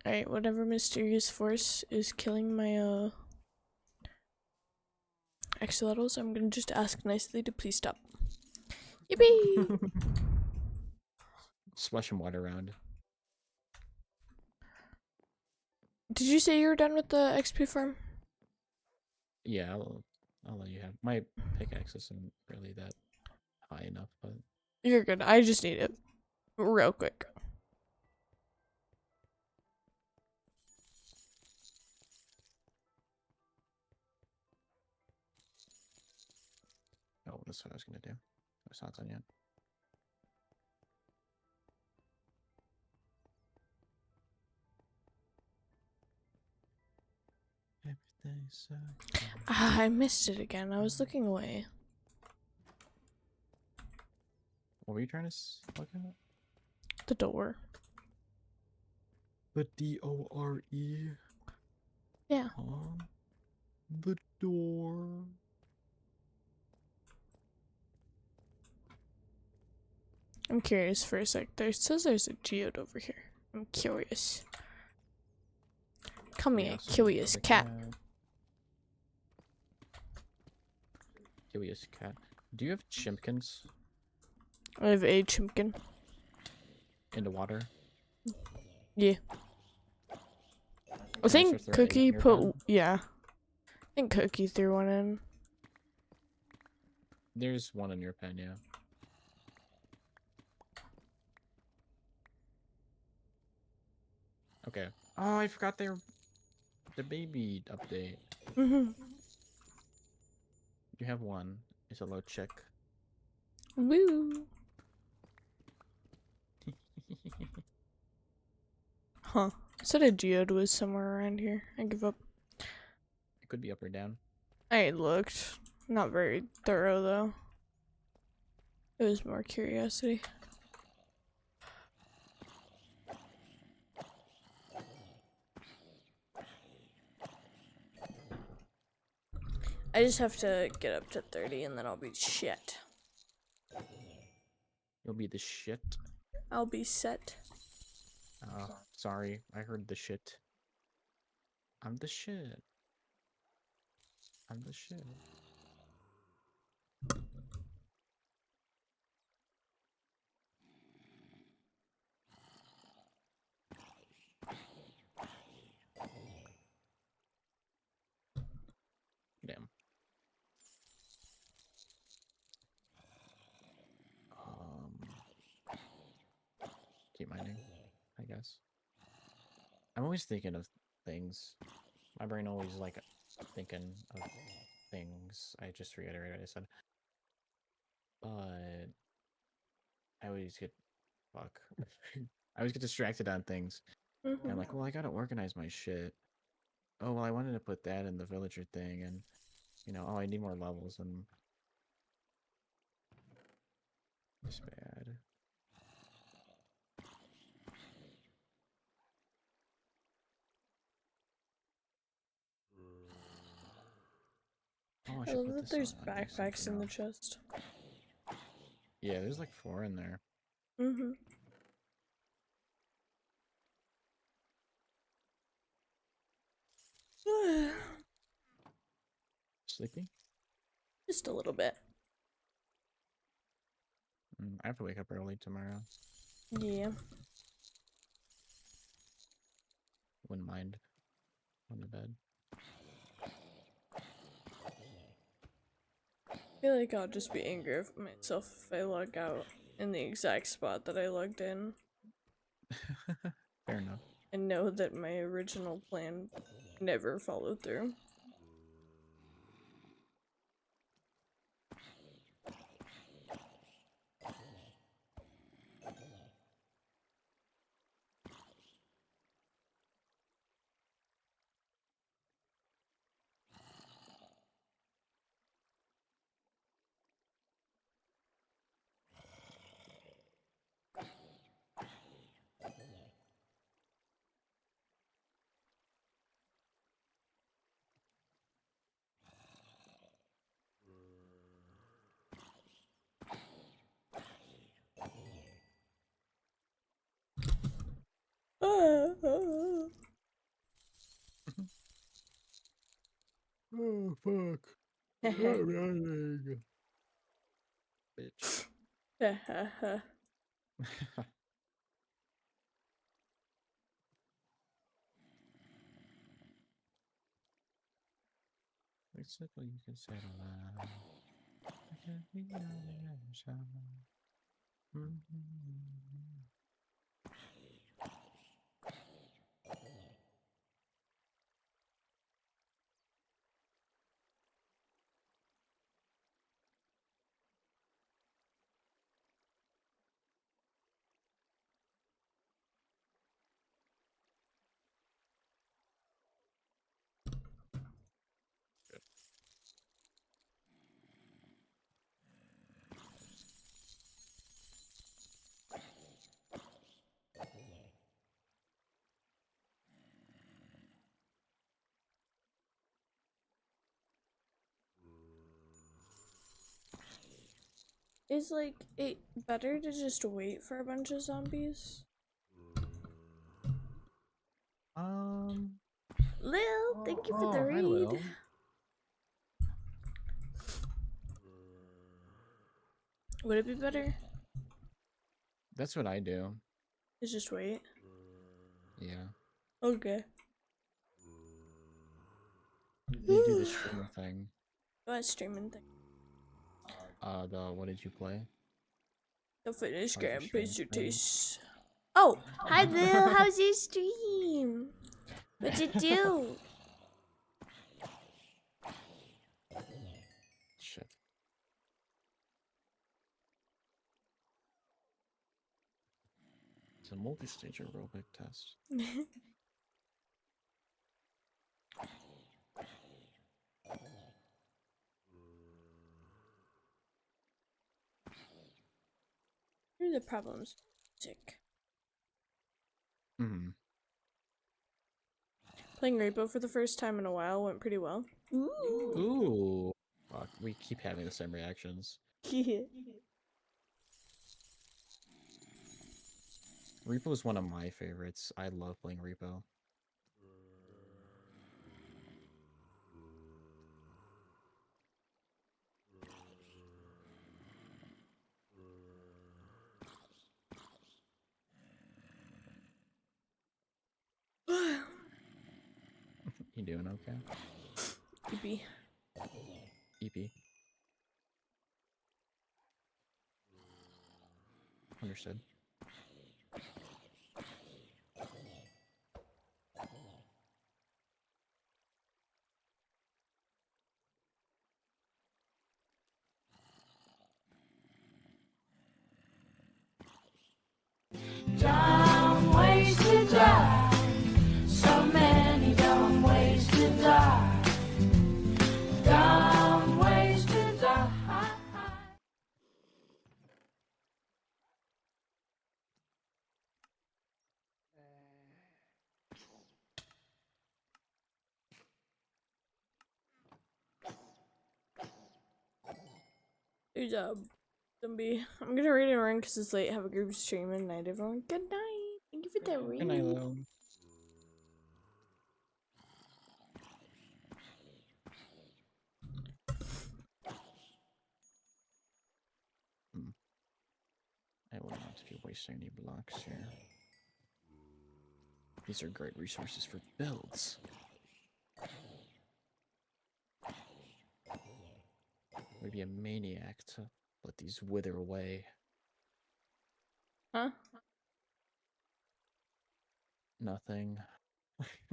Alright, whatever mysterious force is killing my axolotls, I'm gonna just ask nicely to please stop. Yippee! Splashing water around. Did you say you were done with the XP farm? Yeah, I'll let you have. My pickaxe isn't really that high enough, but You're good. I just need it. Real quick. oh, that's what I was gonna do. It's not done yet. Everything's so Ah, I missed it again. I was looking away. What were you trying to look at? The door. The D-O-R-E. Yeah. On the door. I'm curious for a sec. There says there's a geode over here. I'm curious. Come We here, also curious have a cat. Curious cat. Do you have chimkins I have a chimkin. in the water? Yeah. I Can think just throw an egg Cookie in your put. pen? Yeah. I think Cookie threw one in. There's one in your pen, yeah. Okay. Oh, I forgot the baby update. Mhm. You have one. It's a low chick. Woo. Huh. I said a geode was somewhere around here. I give up. It could be up or down. I looked. Not very thorough though. It was more curiosity. I just have to get up to 30 and then I'll be shit. You'll be the shit. I'll be set. Sorry. I heard the shit. I'm the shit. I'm the shit. Damn. Keep mining, I guess. I'm always thinking of things. My brain always like thinking of things. I just reiterated what I said. But I always get fuck. I always get distracted on things. And I'm like, well, I gotta organize my shit. Oh well, I wanted to put that in the villager thing, and oh, I need more levels, and it's bad. Oh, I should love put that this there's on and do backpacks something in the else. chest. Yeah, there's like 4 in there. Mm-hmm. Sleepy? Just a little bit. I have to wake up early tomorrow. Yeah. Wouldn't mind on the bed. I feel like I'll just be angry with myself if I log out in the exact spot that I logged in Fair enough. and know that my original plan never followed through. Oh, fuck. I'm yawning. Bitch. It's simple, you can say it aloud. I can't be on the other side. Is like it better to just wait for a bunch of zombies? Lil, thank you for the Hi, read. Lil. Would it be better? That's what I do. Let's just wait. Yeah. Okay. You do the streaming thing. What streaming thing? What did you play? The fitness How's your gram stream pays your thing? taste. Oh, hi Lil, how's your stream? What'd you do? Shit. It's a multi-stage aerobic test. Here are the problems. Sick. Hmm. Playing Repo for the first time in a while went pretty well. Ooh. Ooh. Fuck, we keep having the same reactions. Yeah. Repo is one of my favorites. I love playing Repo. You doing okay? EP. EP. Understood. Dumb ways to die. So many dumb ways to die. Dumb ways to die. Good job, Zombie. I'm gonna read and run because it's late. Have a group stream and night, everyone. Good night. Thank you for that read. Good night, Lil. I will not be wasting any blocks here. These are great resources for builds. Would be a maniac to let these wither away. Huh? Nothing.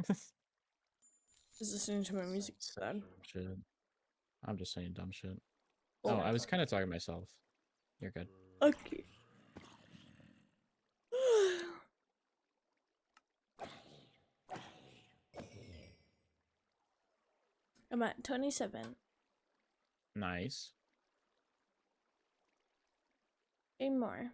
Is listening to my music sad? Shit. I'm just saying dumb shit. Oh. Oh, I was kind of talking to myself. You're good. Okay. I'm at 27. Nice. 8 more.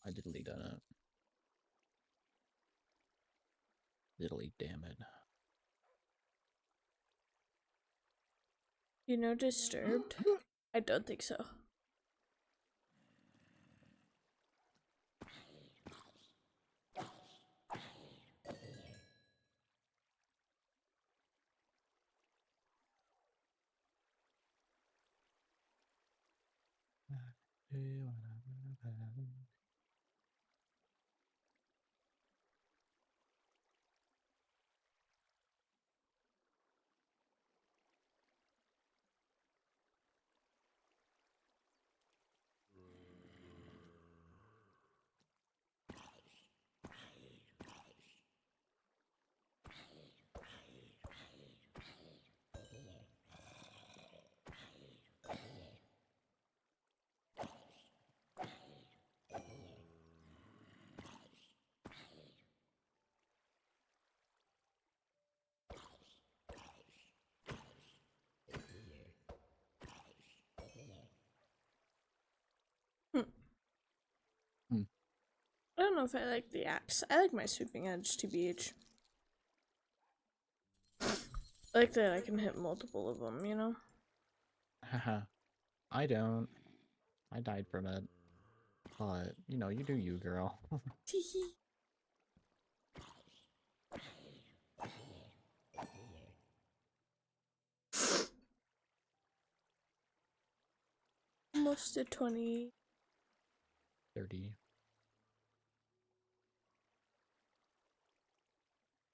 I diddly done it. Diddly damn it. You know Disturbed? I don't think so. know if I like the axe. I like my sweeping edge, TBH. I like that I can hit multiple of them, you know? Haha. I don't. I died from it. But, you know, you do you, girl. Teehee. Almost at 20. 30.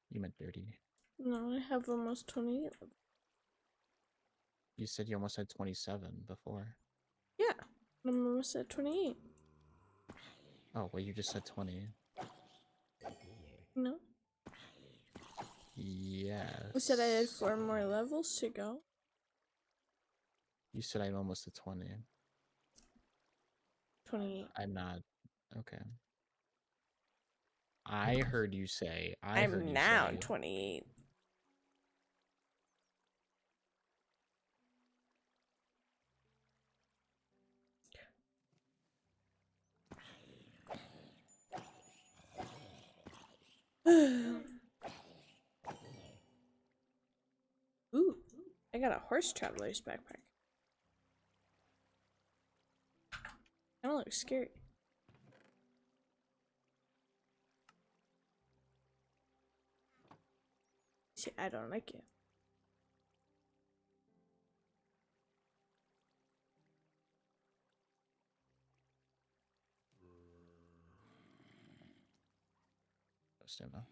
You meant 30. No, I have almost 28. You said you almost had 27 before. Yeah, I'm almost at 28. Oh, well, you just said 20. No? Yes. I said I had 4 more levels to go. You said I'm almost at 20. 28. I'm not. Okay. I heard you say. I heard I'm you now say. 28. Ooh, I got a horse traveler's backpack. Kinda looks scary. See, I don't like it. Stamina.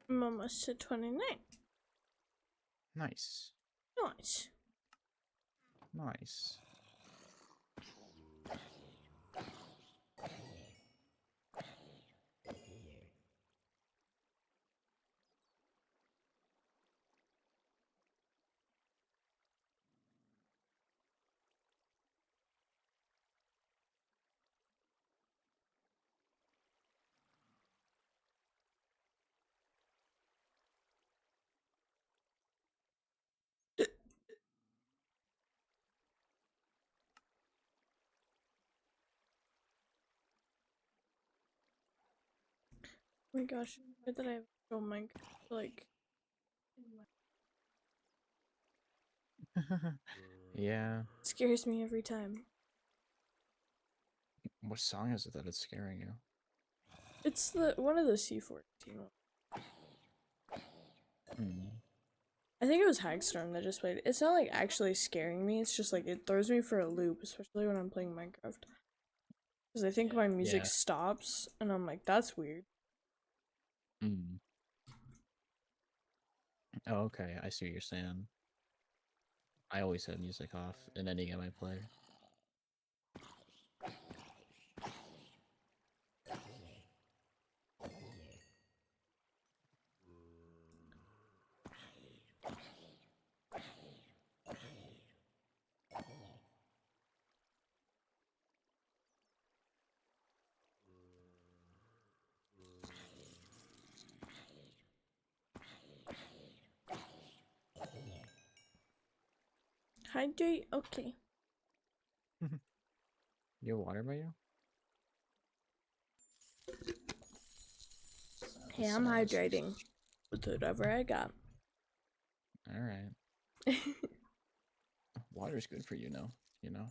I'm almost at 29. Nice. Nice. Nice. Oh my gosh, I that I have oh my like Yeah. scares me every time. What song is it that it's scaring you? It's the one of the C14 ones. Hmm. I think it was Hagstorm that just played. It's not like actually scaring me, it's just like it throws me for a loop, especially when I'm playing Minecraft. Because I think my music Yeah. stops and I'm like, that's weird. Hmm. Oh, okay. I see what you're saying. I always have music off in any game I play. Hydrate. Okay. You have water by you? Hey, I'm hydrating with whatever I got. All right. Water's good for you, you know.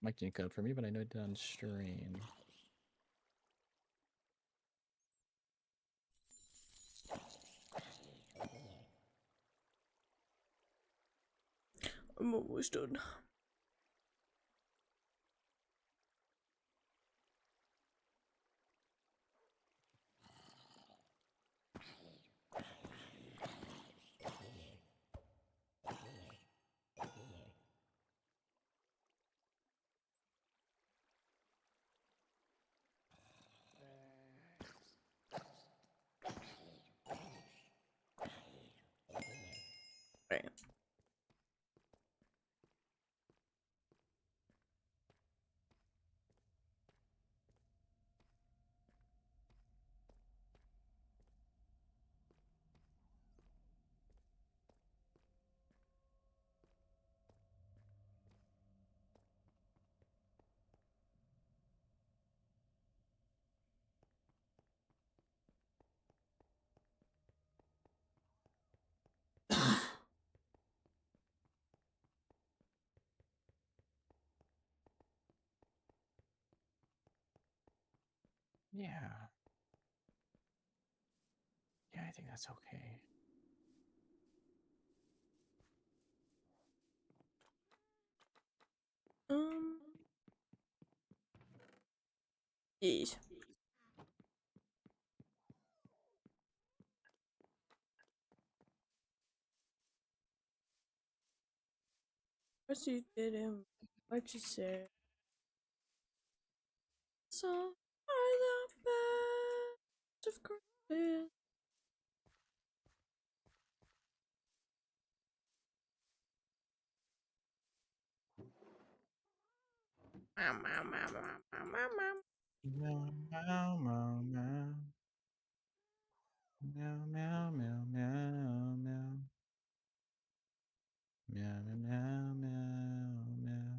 Mike didn't cut for me, but I know it did on stream. I'm almost done. Right. Yeah. Yeah, I think that's okay. Jeez. What you didn't? What you said? So are the best of Christmas. Meow, meow, meow, meow, meow, meow. Meow, meow, meow, meow. Meow, meow, meow, meow, meow. Meow, meow, meow, meow.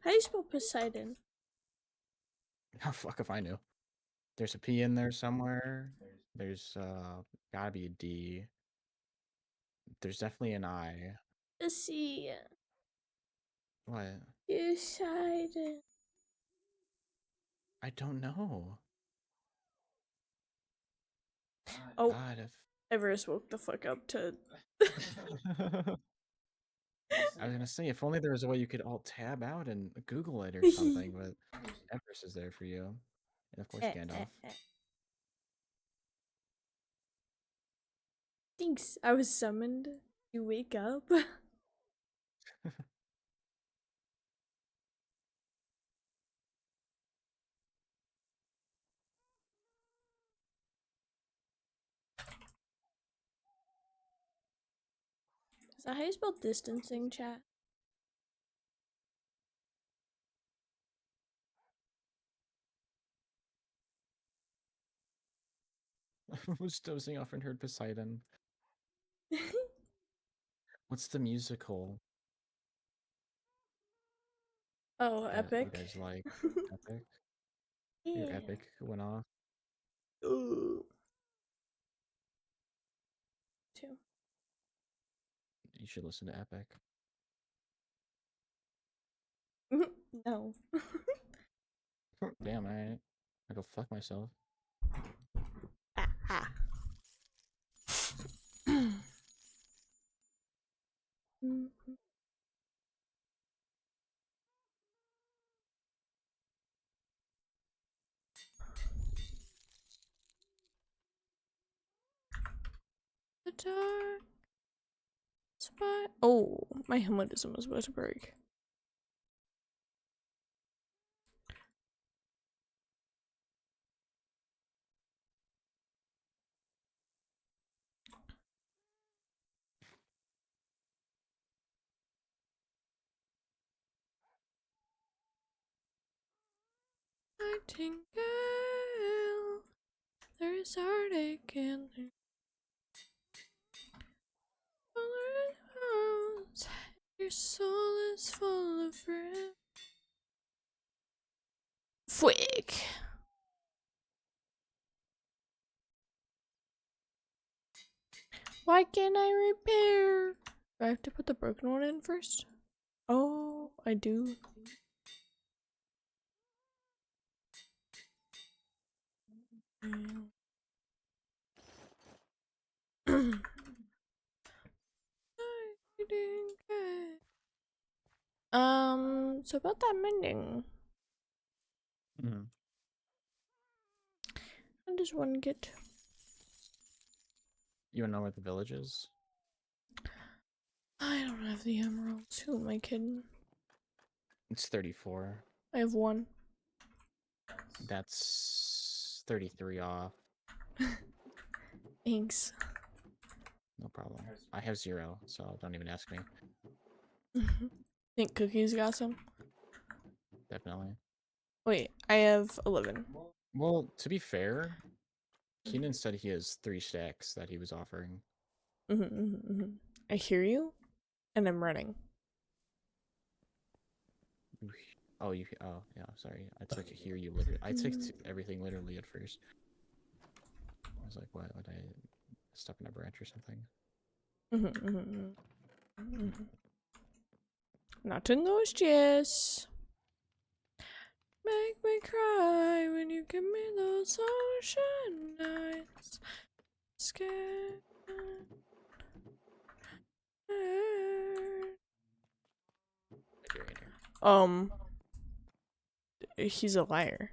How do you spell Poseidon? Oh, fuck if I knew. There's a P in there somewhere. There's gotta be a D. There's definitely an I. Let's see. What? Poseidon. I don't know. Oh, God, if Everest woke the fuck up to. I was gonna say, if only there was a way you could alt tab out and Google it or something, but Everest is there for you. And of course Gandalf. Thanks. I was summoned. You wake up. Is that how you spell distancing, chat? Who's dozing off and heard Poseidon? What's the musical Oh, that epic. you guys like? Epic? Yeah. Your Epic went off. Ooh. Two. You should listen to Epic. No. Damn, alright. I go fuck myself. Ah, ah. The dark spot. Oh, my helmet is almost about to break. Nightingale. is heartache and your soul is full of red. Fwick. Why can't I repair? Do I have to put the broken one in first? Oh, I do. So about that mending, Mhm. how does one get? You wanna know where the village is? I don't have the emeralds. Who am I kidding? It's 34. I have one. That's 33 off. Thanks. No problem. I have 0, so don't even ask me. Think Cookie's got some? Definitely. Wait, I have 11. Well, to be fair, Keenan said he has 3 stacks that he was offering. I hear you, and I'm running. Oh, you. Oh, yeah. Sorry. I took hear you literally. I took everything literally at first. I was like, what? Would I step in a branch or something? Not in those chests. Make me cry when you give me those ocean eyes. Scared. He's a liar.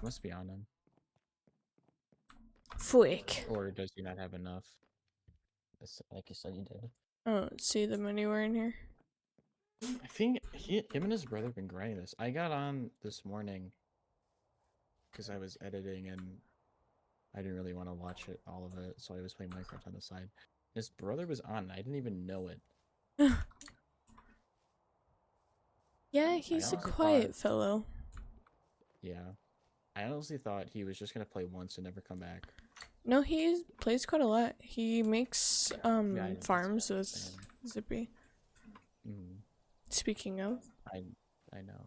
Must be on him. Fwick. Or does he not have enough? Like you said, you did. Oh, see them anywhere in here? I think him and his brother have been grinding this. I got on this morning because I was editing and I didn't really want to watch it, all of it, so I was playing Minecraft on the side. His brother was on, and I didn't even know it. Yeah, he's a honestly quiet thought- fellow. Yeah. I honestly thought he was just going to play once and never come back. No, he plays quite a lot. He makes Yeah, I know, that's farms what I'm with saying. Zippy. Mhm. Speaking of, I know.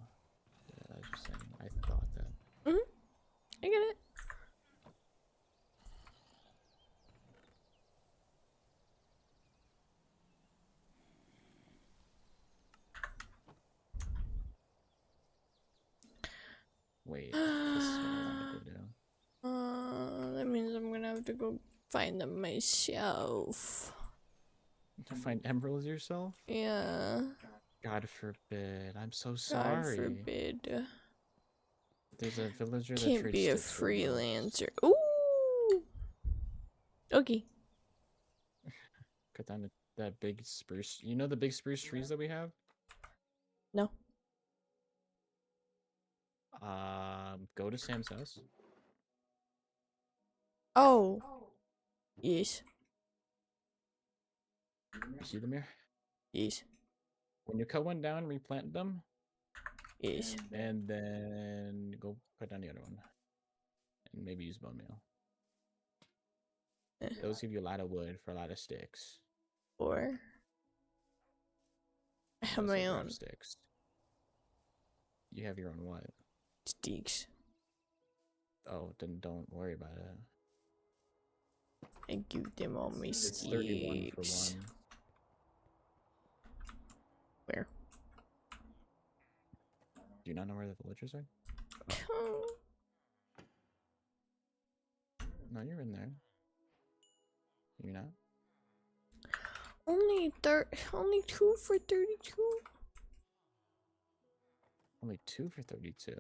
Yeah, I was just saying, I thought that. I get it. Wait, this is what I wanted to do. That means I'm gonna have to go find them myself. To find emeralds yourself? Yeah. God forbid. I'm so God sorry. forbid. There's a villager that Can't trades be a sticks for emeralds. freelancer. Ooh. Okay. Cut down that big spruce. You know the big spruce trees that we have? No. Go to Sam's house. Oh. Yes. You see them here? Yes. When you cut one down, replant them, Yes. and then go cut down the other one. And maybe use bone meal. Those give you a lot of wood for a lot of sticks. Or I have Also my grab own sticks. You have your own what? sticks. Oh, then don't worry about it. I give them all my It's 31 for sticks. one. Where? Do you not know where the villagers are? No, you're in there. You're not? Only 2 for 32. Only 2 for 32.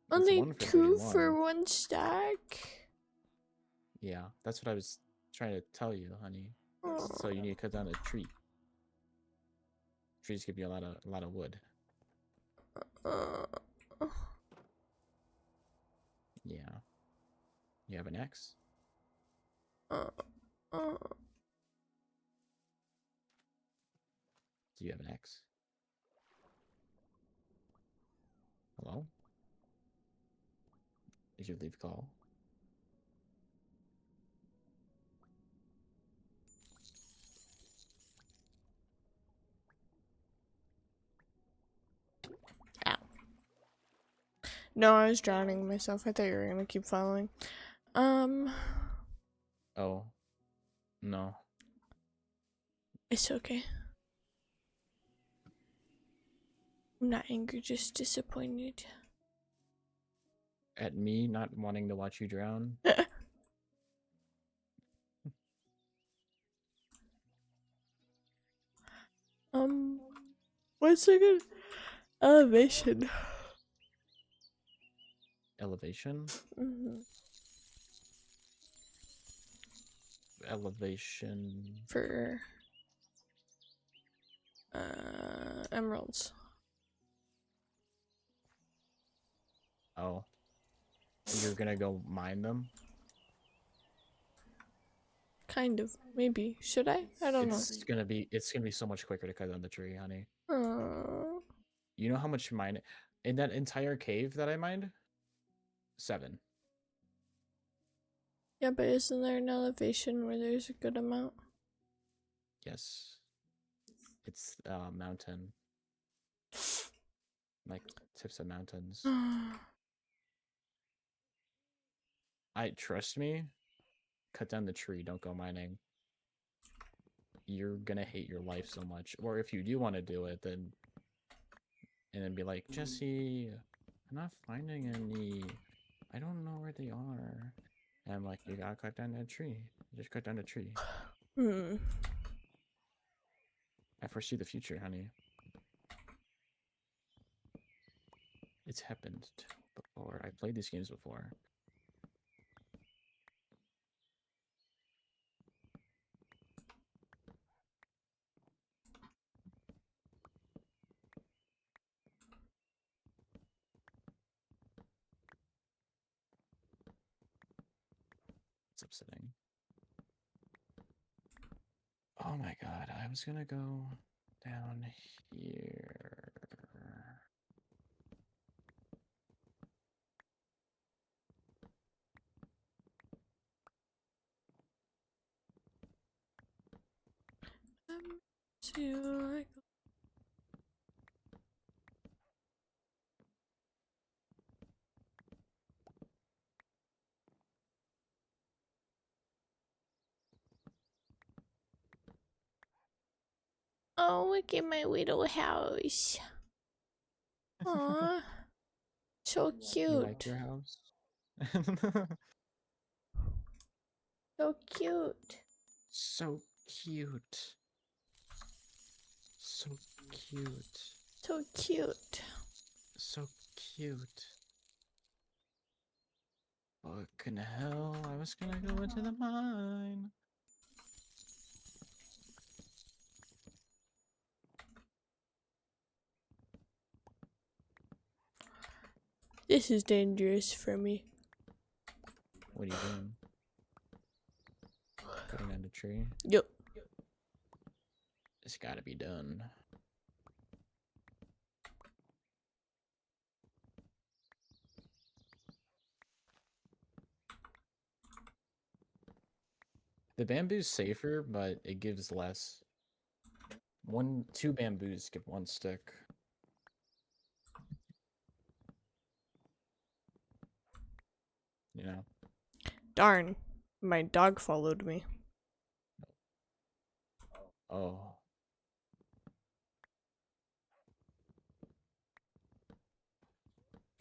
It's Only 1 for 2 31. for 1 stack. Yeah, that's what I was trying to tell you, honey. So you need to cut down a tree. Trees give you a lot of wood. Yeah. You have an axe? Do you have an axe? Hello? Did you leave call? Ow. No, I was drowning myself. I thought you were gonna keep following. Oh. No. It's okay. I'm not angry, just disappointed. At me not wanting to watch you drown? One second. Elevation. Elevation? Mm-hmm. Elevation. For emeralds. Oh. You're gonna go mine them? Kind of. Maybe. Should I? I don't It's gonna be so much quicker to cut down the tree, honey. know. You know how much mine in that entire cave that I mined? 7. Yeah, but isn't there an elevation where there's a good amount? Yes. It's mountain. Like tips of mountains. Trust me, cut down the tree, don't go mining. You're gonna hate your life so much. Or if you do want to do it, then be like, Jesse, I'm not finding any. I don't know where they are. And I'm like, you gotta cut down that tree. Just cut down the tree. I foresee the future, honey. It's happened before. I played these games before. It's upsetting. Oh my god, I was gonna go down here. Oh, look at my little house. Aww. So You like cute. your house? So cute. So cute. So cute. So cute. So cute. Fucking hell, I was gonna go into the mine. This is dangerous for me. What are you doing? Cutting down the tree? Yup. It's gotta be done. The bamboo's safer, but it gives less. 2 bamboos give 1 stick. You know? Darn. My dog followed me. Oh.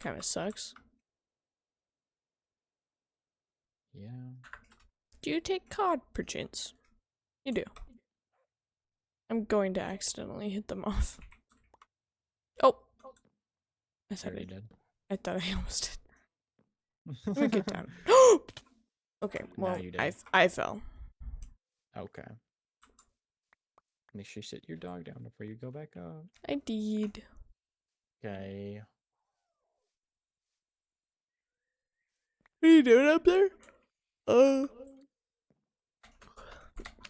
Kinda sucks. Yeah. Do you take cod, perchance? You do. I'm going to accidentally hit them off. Oh! I thought I Already did. did. I thought I almost did. Let me get down. Okay, well, you did. I fell. Okay. Make sure you sit your dog down before you go back up. I did. Okay. What are you doing up there?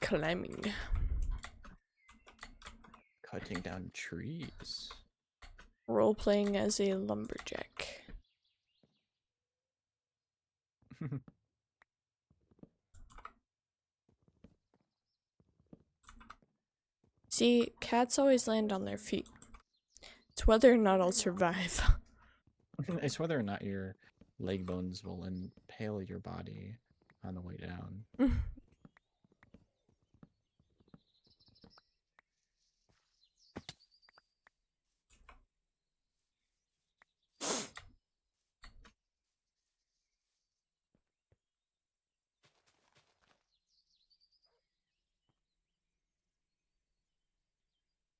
Climbing. Cutting down trees. Role playing as a lumberjack. See, cats always land on their feet. It's whether or not I'll survive. It's whether or not your leg bones will impale your body on the way down.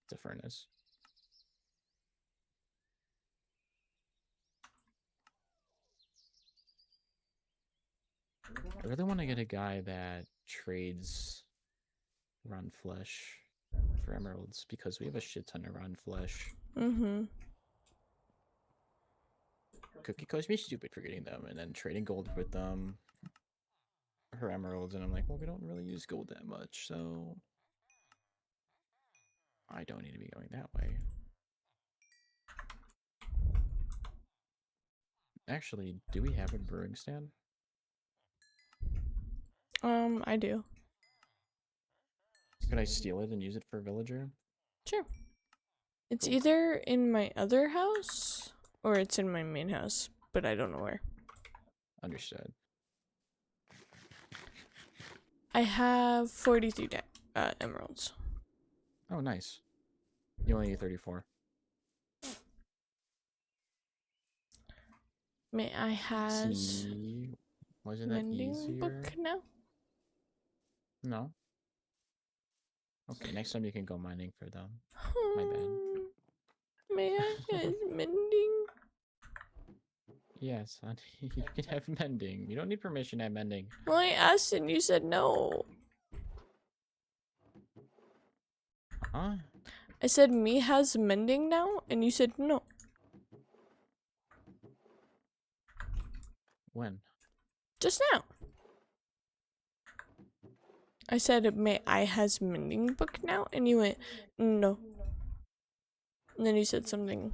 It's a furnace. I really want to get a guy that trades rotten flesh for emeralds because we have a shit ton of rotten flesh. Mm-hmm. Cookie calls me stupid for getting them and then trading gold with them for emeralds, and I'm like, well, we don't really use gold that much, so I don't need to be going that way. Actually, do we have a brewing stand? I do. Could I steal it and use it for a villager? Sure. It's either in my other house or it's in my main house, but I don't know where. Understood. I have 43 emeralds. Oh, nice. You only need 34. May I have See, wasn't that mending easier? book now? No. Okay, next time you can go mining for them. My bad. May I have mending? Yes, honey, you can have mending. You don't need permission to have mending. Well, I asked and you said no. Huh? I said me has mending now, and you said no. When? Just now. I said, may I has mending book now? And you went, no. And then you said something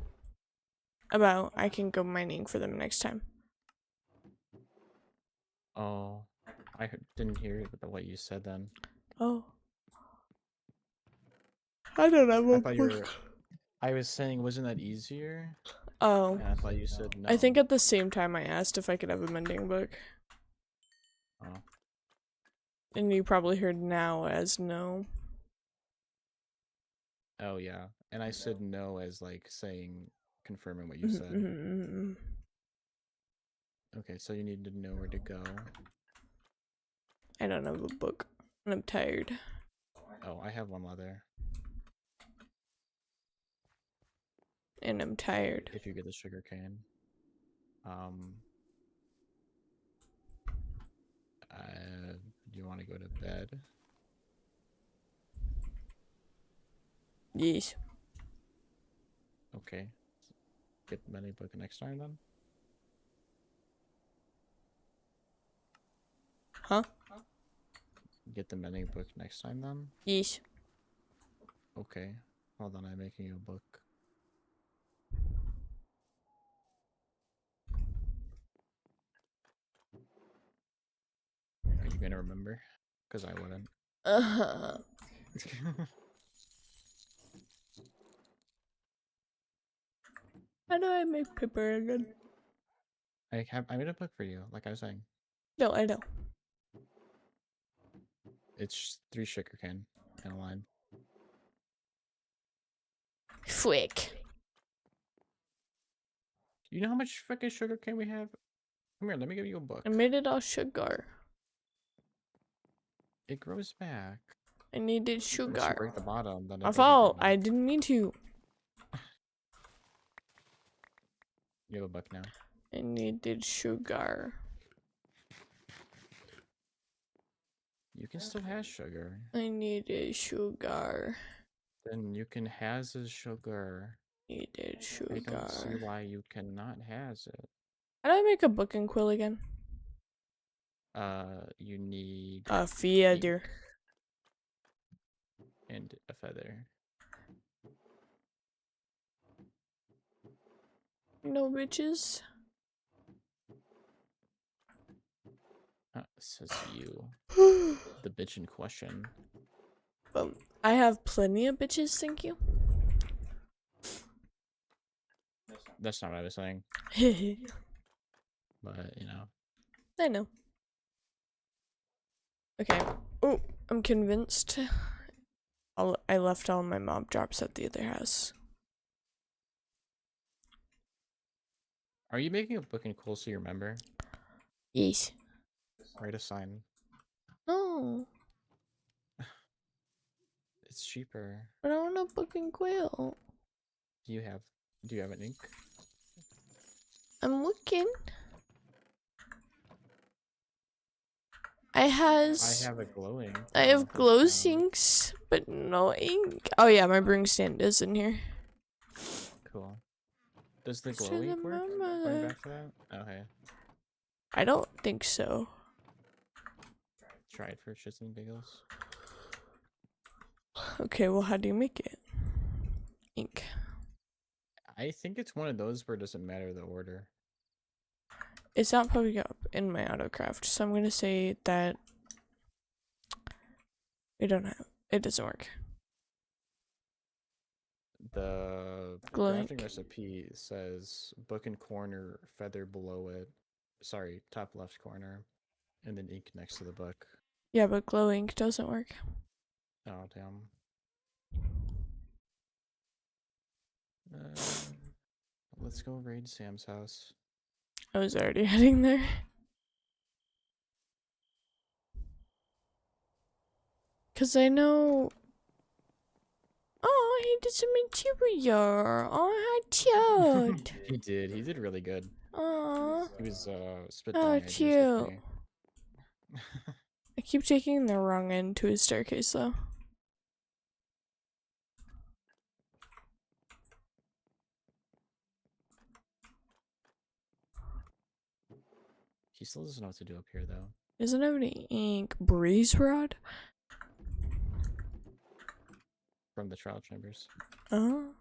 about I can go mining for them next time. Oh, didn't hear what you said then. Oh. I don't have a I thought you were. book. I was saying, wasn't that easier? Oh. And I thought you said no. I think at the same time I asked if I could have a mending book. Oh. And you probably heard now as no. Oh yeah, and I said no as like saying, confirming what you said. Okay, so you need to know where to go. I don't have a book. And I'm tired. Oh, I have one leather. And I'm tired. If you get the sugar cane. Do you want to go to bed? Yes. Okay. Get the mending book next time then? Huh? Get the mending book next time then? Yes. Okay. Hold on, I'm making you a book. Are you gonna remember? Because I wouldn't. Uh-huh. How do I make paper again? I made a book for you, like I was saying. No, I know. It's 3 sugar cane and a lime. Frick. You know how much fucking sugar cane we have? Come here, let me give you a book. I made it all sugar. It grows back. I needed Unless you sugar. break the bottom, then it I doesn't fault. grow back. I didn't mean to. You have a book now. I needed sugar. You can still have sugar. I needed sugar. Then you can has a sugar. Needed I don't see sugar. why you cannot has it. How do I make a book and quill again? You need A feather. and a feather. No bitches. Says you, the bitch in question. I have plenty of bitches, thank you. That's not what I was saying, I but you know. know. Okay. Oh, I'm convinced. I left all my mob drops at the other house. Are you making a book and cool so you remember? Yes. Write a sign. No, It's cheaper. I don't want to book and quill. Do you have an ink? I'm looking. I have a glowing. I have glow sinks, but no ink. Oh yeah, my brewing stand is in here. Cool. Does the Let's glow try ink the work? mama. Going back to that? Okay. I don't think so. Try it for shits and giggles. Okay, well, how do you make it? Ink. I think it's one of those where it doesn't matter the order. It's not popping up in my autocraft, so I'm gonna say that we don't have. It doesn't work. The Glow crafting ink. recipe says book and corner, feather below it. Sorry, top left corner, and then ink next to the book. Yeah, but glow ink doesn't work. Oh damn. Let's go raid Sam's house. I was already heading there. Cause I know. Oh, he did some interior. Oh, how cute. He did really good. Aw. He was spitballing Oh, ideas with cute. me. I keep taking the wrong end to his staircase though. He still doesn't know what to do up here though. Doesn't have any ink. Breeze rod? From the trial chambers. Oh.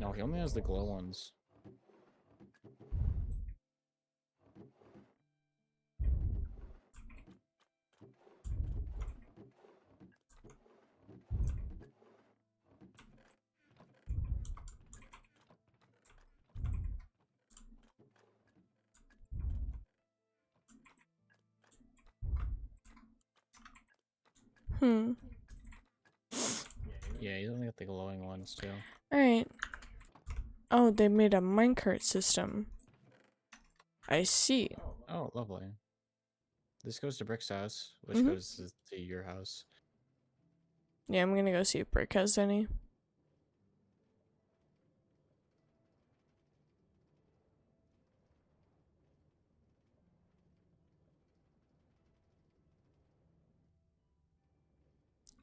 No, he only has the glow ones. Hmm. Yeah, he's only got the glowing ones too. Alright. Oh, they made a minecart system. I see. Oh, lovely. This goes to Brick's house, which Mhm. goes to your house. Yeah, I'm gonna go see if Brick has any.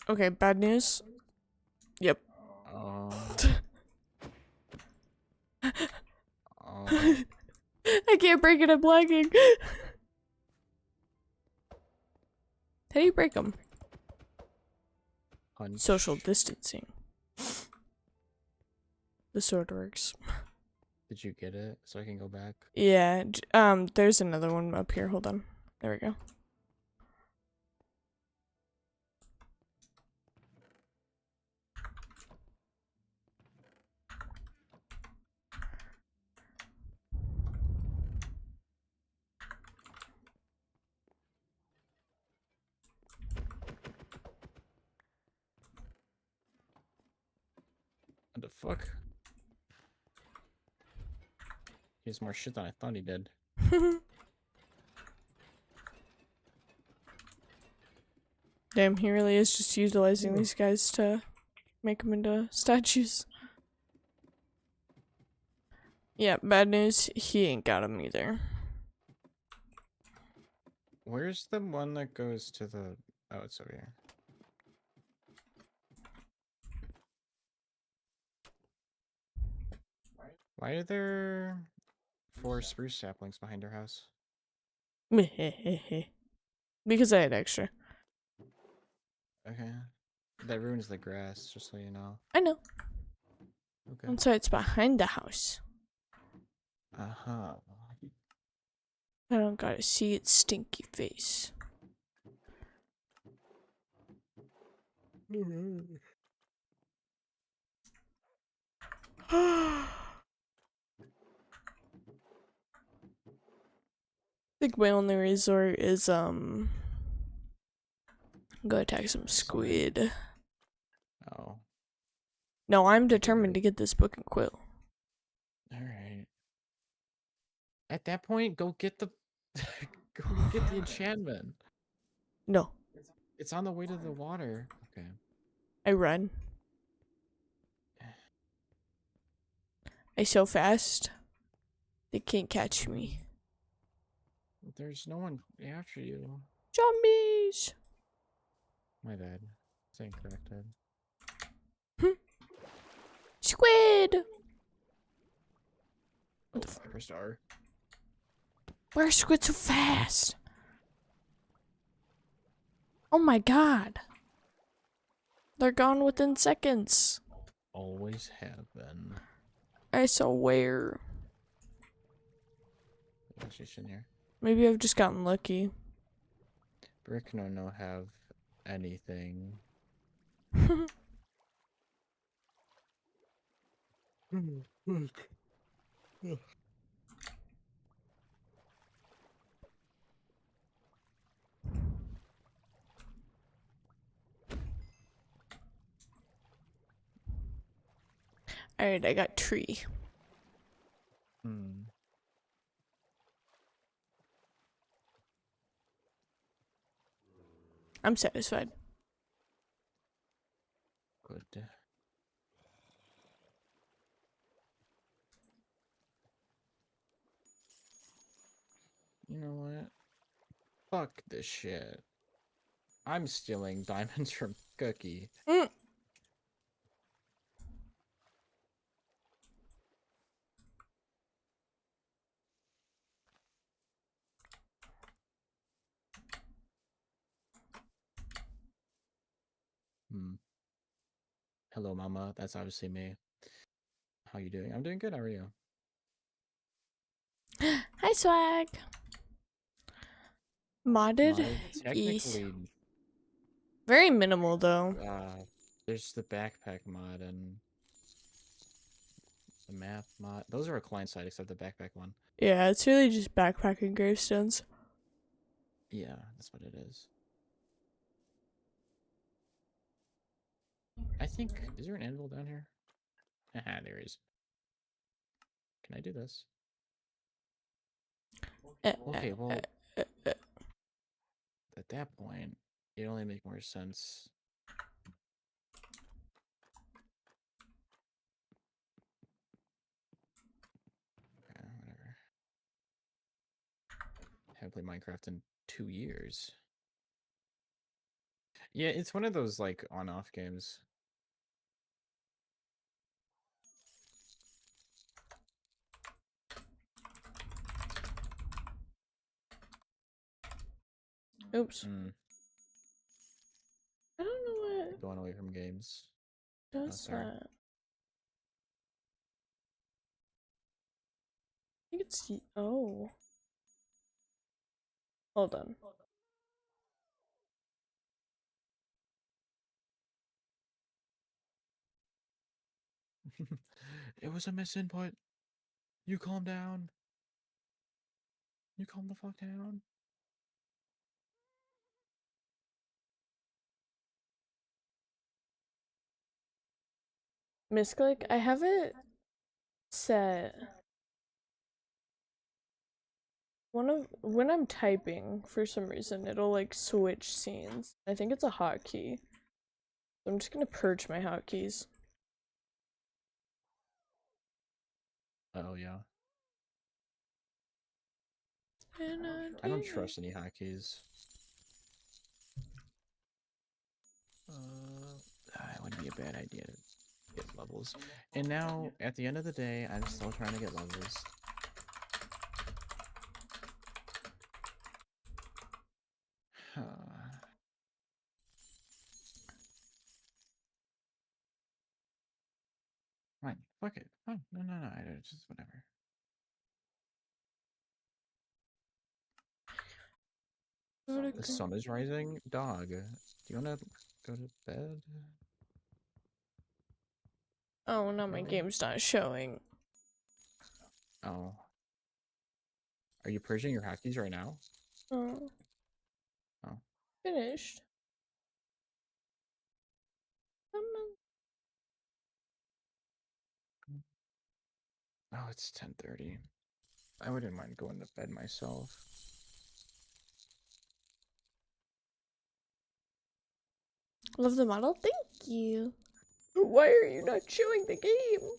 Okay, bad news. Yep. Oh. Oh. I can't break it, I'm lagging. How do you break them? Punch. Social distancing. The sword works. Did you get it? So I can go back. Yeah, there's another one up here. Hold on. There we go. What the fuck? He has more shit than I thought he did. Damn, he really is just utilizing these guys to make them into statues. Yeah, bad news, he ain't got them either. Where's the one that goes to the... Oh, it's over here. Why are there 4 spruce saplings behind our house? Because I had extra. Okay. That ruins the grass, just so you know. I know. Okay. That's why it's behind the house. Uh-huh. I don't gotta see its stinky face. I think my only resort is go attack some squid. Oh, No, I'm do determined that. to get this book and quill. Alright. At that point, go get the go get the enchantment. No, It's on the way to the water. Okay. I run. I so fast. They can't catch me. There's no one after you. Zombies! My bad. It's incorrected. Squid! Oh, I pressed R. Why are squids so fast? Oh my god. They're gone within seconds. Always have been. I swear. Actually, shouldn't here. Maybe I've just gotten lucky. Brick no have anything. Alright, I got tree. Hmm. I'm satisfied. Good. You know what? Fuck this shit. I'm stealing diamonds from Cookie. Mm. Hmm. Hello, mama. That's obviously me. How you doing? I'm doing good. How are you? Hi, swag. Modded? Modded? Yes. Technically, Very minimal, though. there's the backpack mod and the map mod. Those are a client side except the backpack one. Yeah, it's really just backpacking gravestones. Yeah, that's what it is. I think, is there an anvil down here? Haha, there is. Can I do this? Okay, well, at that point, it only make more sense. Okay, whatever. Haven't played Minecraft in 2 years. Yeah, it's one of those like on-off games. Oops. Mm, I don't know what going away from games. does sorry. that. I think it's... Oh. Hold on. It was a misinput. You calm down. You calm the fuck down. Misclick, I have it set. When I'm typing, for some reason, it'll like switch scenes. I think it's a hotkey. So I'm just gonna purge my hotkeys. Oh yeah. I don't trust any hotkeys. It would be a bad idea to get levels. And now, at the end of the day, I'm still trying to get levels. Fine, fuck it. Fine. No, just whatever. The sun is rising. Dog, do you want to go to bed? Oh no, my Really? game's not showing. Oh. Are you purging your hotkeys right now? Oh. Oh. Finished. Oh, it's 10:30. I wouldn't mind going to bed myself. Love the model. Thank you. Why are you not showing the game?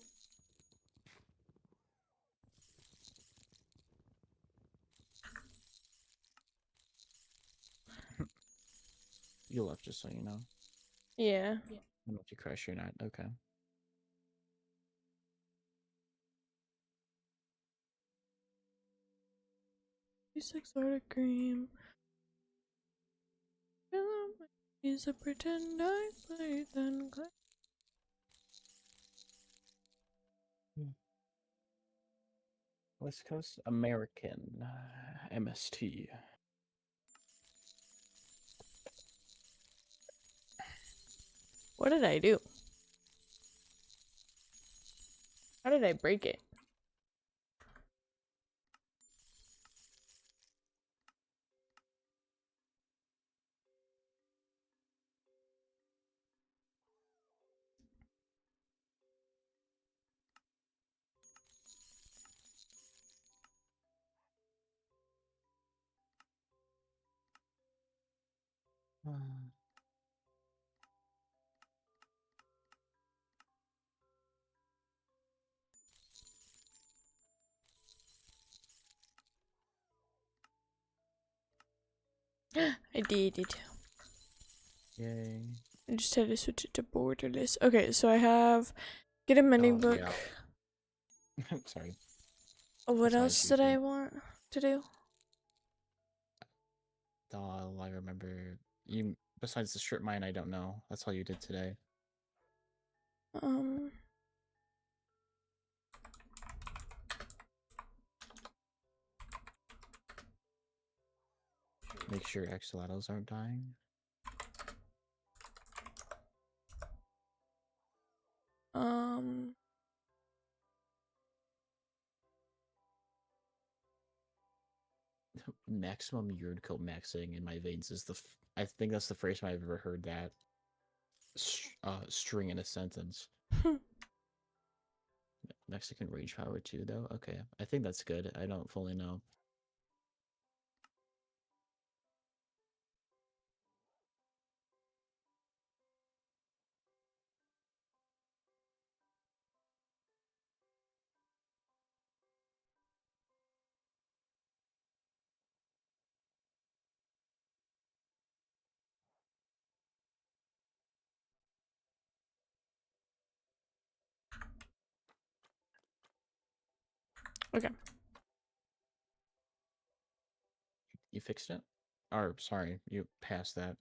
You left just so you know. Yeah. And if you crash, you're not. Okay. 𝚃𝚆𝙸𝙷 cream. He's a pretend I play then. West Coast American. MST. What did I do? How did I break it? I did it. Yay. I just had to switch it to borderless. Okay, so I have get a mini Oh, book. yeah. Sorry. Oh, what That's what I else was did I thinking. want to do? All I remember, you besides the strip mine, I don't know. That's all you did today. Um, Make sure axolotls aren't dying. um, Maximum urine coat maxing in my veins is I think that's the first time I've ever heard that string in a sentence. Mexican rage power too, though. Okay, I think that's good. I don't fully know. okay. You fixed it? Or sorry, you passed that.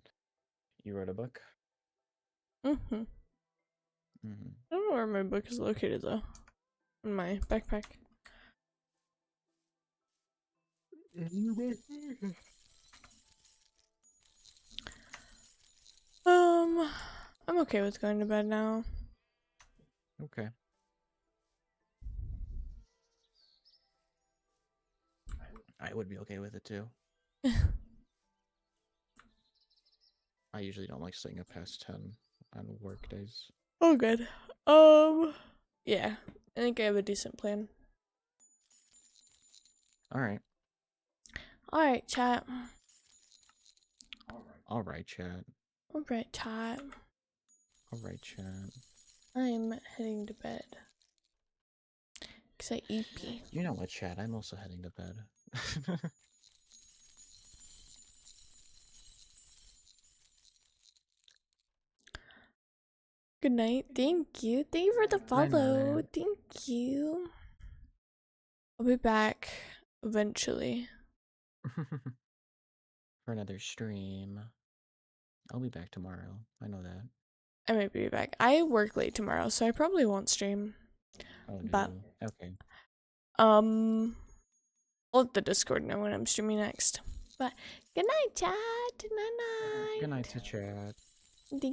You wrote a book. Mm-hmm. Mm-hmm. I don't know where my book is located though. In my backpack. I'm okay with going to bed now. Okay. I would be okay with it too. I usually don't like staying up past 10 on work days. Oh, good. Yeah. I think I have a decent plan. Alright. Alright, chat. Alright, chat. Alright, chat. Alright, chat. I'm heading to bed. Cause I EP. You know what, chat? I'm also heading to bed. Good night. Thank you. Thank you for the Night, follow. night. Thank you. I'll be back eventually. For another stream. I'll be back tomorrow. I know that. I might be back. I work late tomorrow, so I probably won't stream. Oh, But no. Okay. I'll let the Discord know when I'm streaming next. But good night, chat. Night night. Good night to chat. Thank